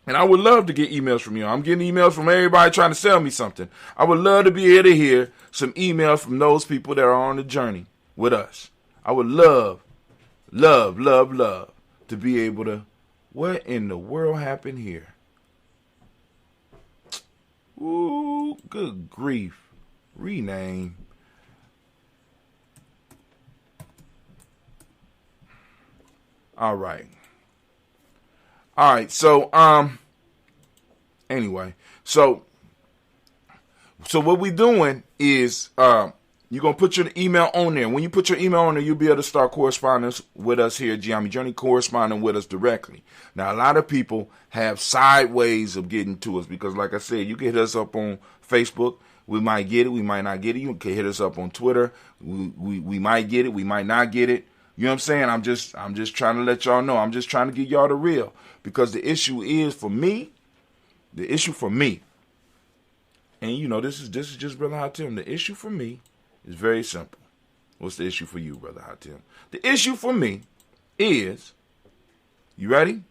And I would love to get emails from you. I'm getting emails from everybody trying to sell me something. I would love to be able to hear some emails from those people that are on the journey with us. I would love to be able to, what in the world happened here? Ooh, good grief. Rename. All right. So anyway, so what we're doing is you're going to put your email on there. When you put your email on there, you'll be able to start correspondence with us here at Gye-Nyame Journey, corresponding with us directly. Now, a lot of people have side ways of getting to us because, like I said, you can hit us up on Facebook. We might get it. We might not get it. You can hit us up on Twitter. We might get it. We might not get it. You know what I'm saying? I'm just trying to let y'all know. I'm just trying to get y'all the real, because the issue is for me. The issue for me, and you know, this is just Brother Hatim. The issue for me is very simple. What's the issue for you, Brother Hatim? The issue for me is, you ready?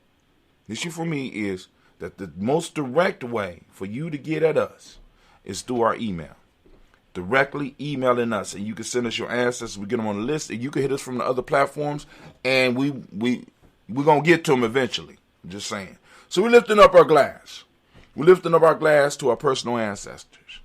The issue for me is that the most direct way for you to get at us is through our email. Directly emailing us, and you can send us your ancestors. We get them on the list, and you can hit us from the other platforms, and we're gonna get to them eventually. I'm just saying. So we're lifting up our glass. We're lifting up our glass to our personal ancestors,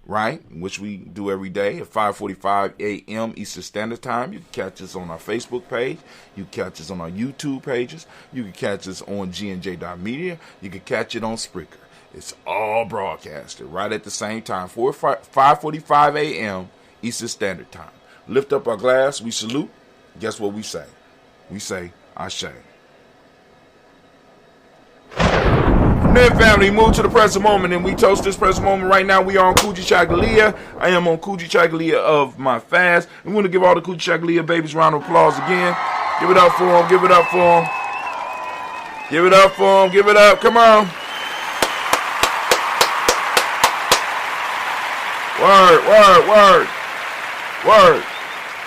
right? Which we do every day at 5:45 a.m. Eastern Standard Time. You can catch us on our Facebook page. You can catch us on our YouTube pages. You can catch us on GNJ.media. You can catch it on Spreaker. It's all broadcasted right at the same time, 5:45 a.m. Eastern Standard Time. Lift up our glass. We salute. Guess what we say? We say, Ashe. Then, family, move to the present moment, and we toast this present moment right now. We are on Kuji Chagalia. I am on Kuji Chagalia of my fast. We want to give all the Kuji Chagalia babies a round of applause again. Give it up for them. Give it up for them. Give it up for them. Give it up. Come on. Word.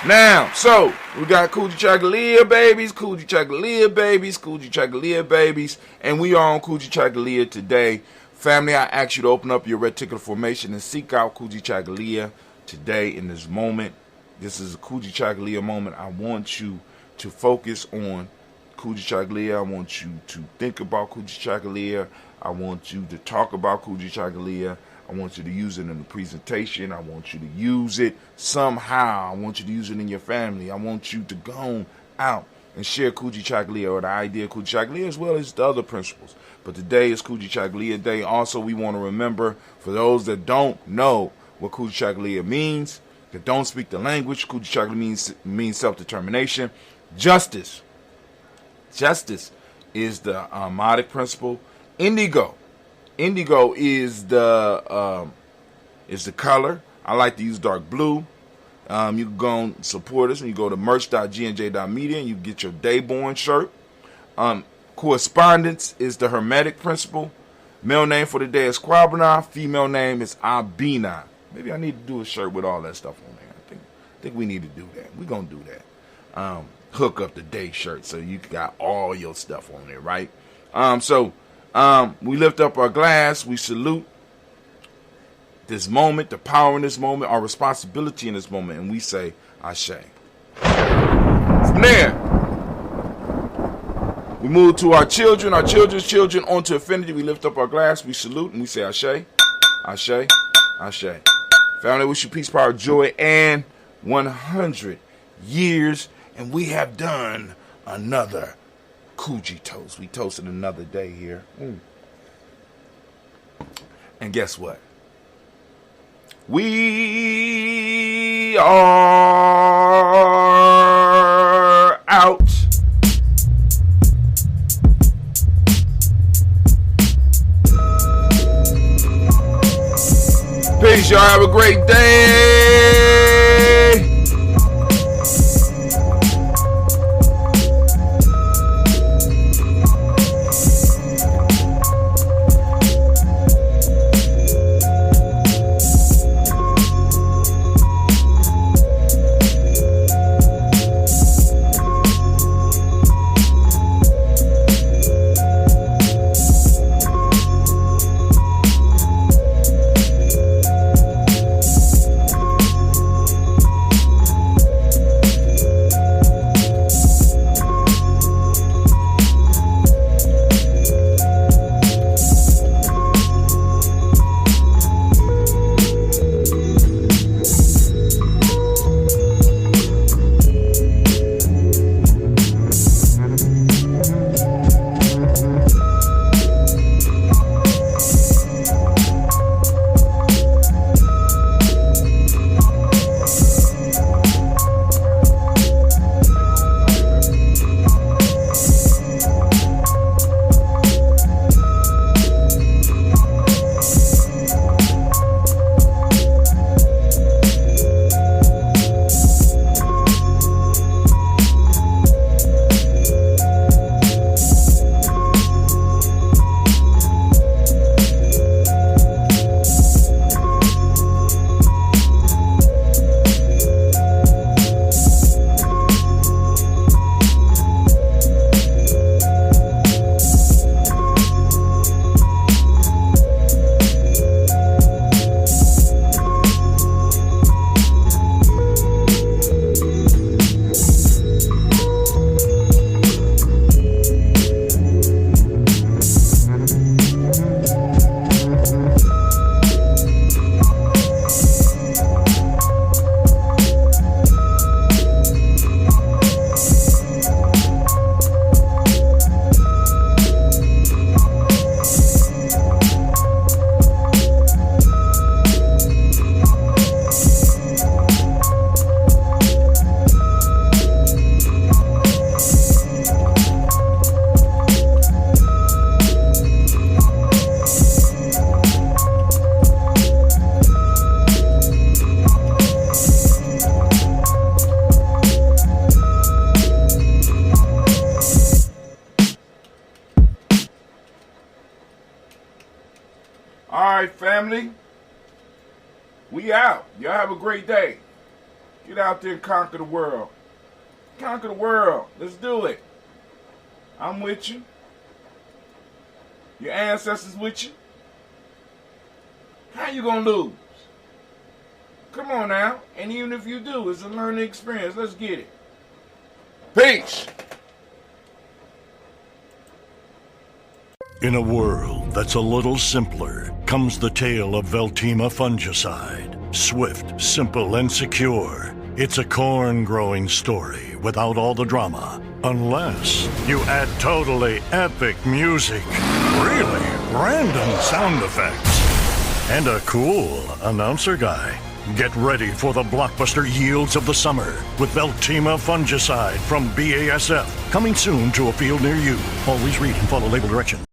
Now, so we got Kuji Chagalia babies, Kuji Chagalia babies, Kuji Chagalia babies, and we are on Kuji Chagalia today. Family, I ask you to open up your reticular formation and seek out Kuji Chagalia today in this moment. This is a Kuji Chagalia moment. I want you to focus on Kuji Chagalia. I want you to think about Kuji Chagalia. I want you to talk about Kuji Chagalia. I want you to use it in the presentation. I want you to use it somehow. I want you to use it in your family. I want you to go out and share Kuji Chagalia, or the idea of Kuji Chagalia, as well as the other principles. But today is Kuji Chagalia Day. Also, we want to remember, for those that don't know what Kuji Chagalia means, that don't speak the language, Kuji Chagalia means self-determination. Justice is the Ahmadic principle. Indigo is the color. I like to use dark blue. You can go and support us, and you go to merch.gnj.media, and you get your Dayborn shirt. Correspondence is the Hermetic principle. Male name for the day is Kwabana. Female name is Abina. Maybe I need to do a shirt with all that stuff on there. I think we need to do that. We're going to do that. Hook up the day shirt so you got all your stuff on there, right? We lift up our glass. We salute this moment, the power in this moment, our responsibility in this moment, and we say, Ashe. From there, we move to our children, our children's children, onto infinity. We lift up our glass. We salute, and we say, Ashe, Ashe, Ashe. Family, wish you peace, power, joy, and 100 years, and we have done another Kuji toast. We toasted another day here. And guess what? We are out. Peace, y'all. Have a great day. family. We out. Y'all have a great day. Get out there and conquer the world. Conquer the world. Let's do it. I'm with you. Your ancestors with you. How you gonna lose? Come on now. And even if you do, it's a learning experience. Let's get it. Peace. In a world that's a little simpler comes the tale of Veltima fungicide. Swift, simple, and secure. It's a corn-growing story without all the drama. Unless you add totally epic music, really random sound effects, and a cool announcer guy. Get ready for the blockbuster yields of the summer with Veltima fungicide from BASF. Coming soon to a field near you. Always read and follow label directions.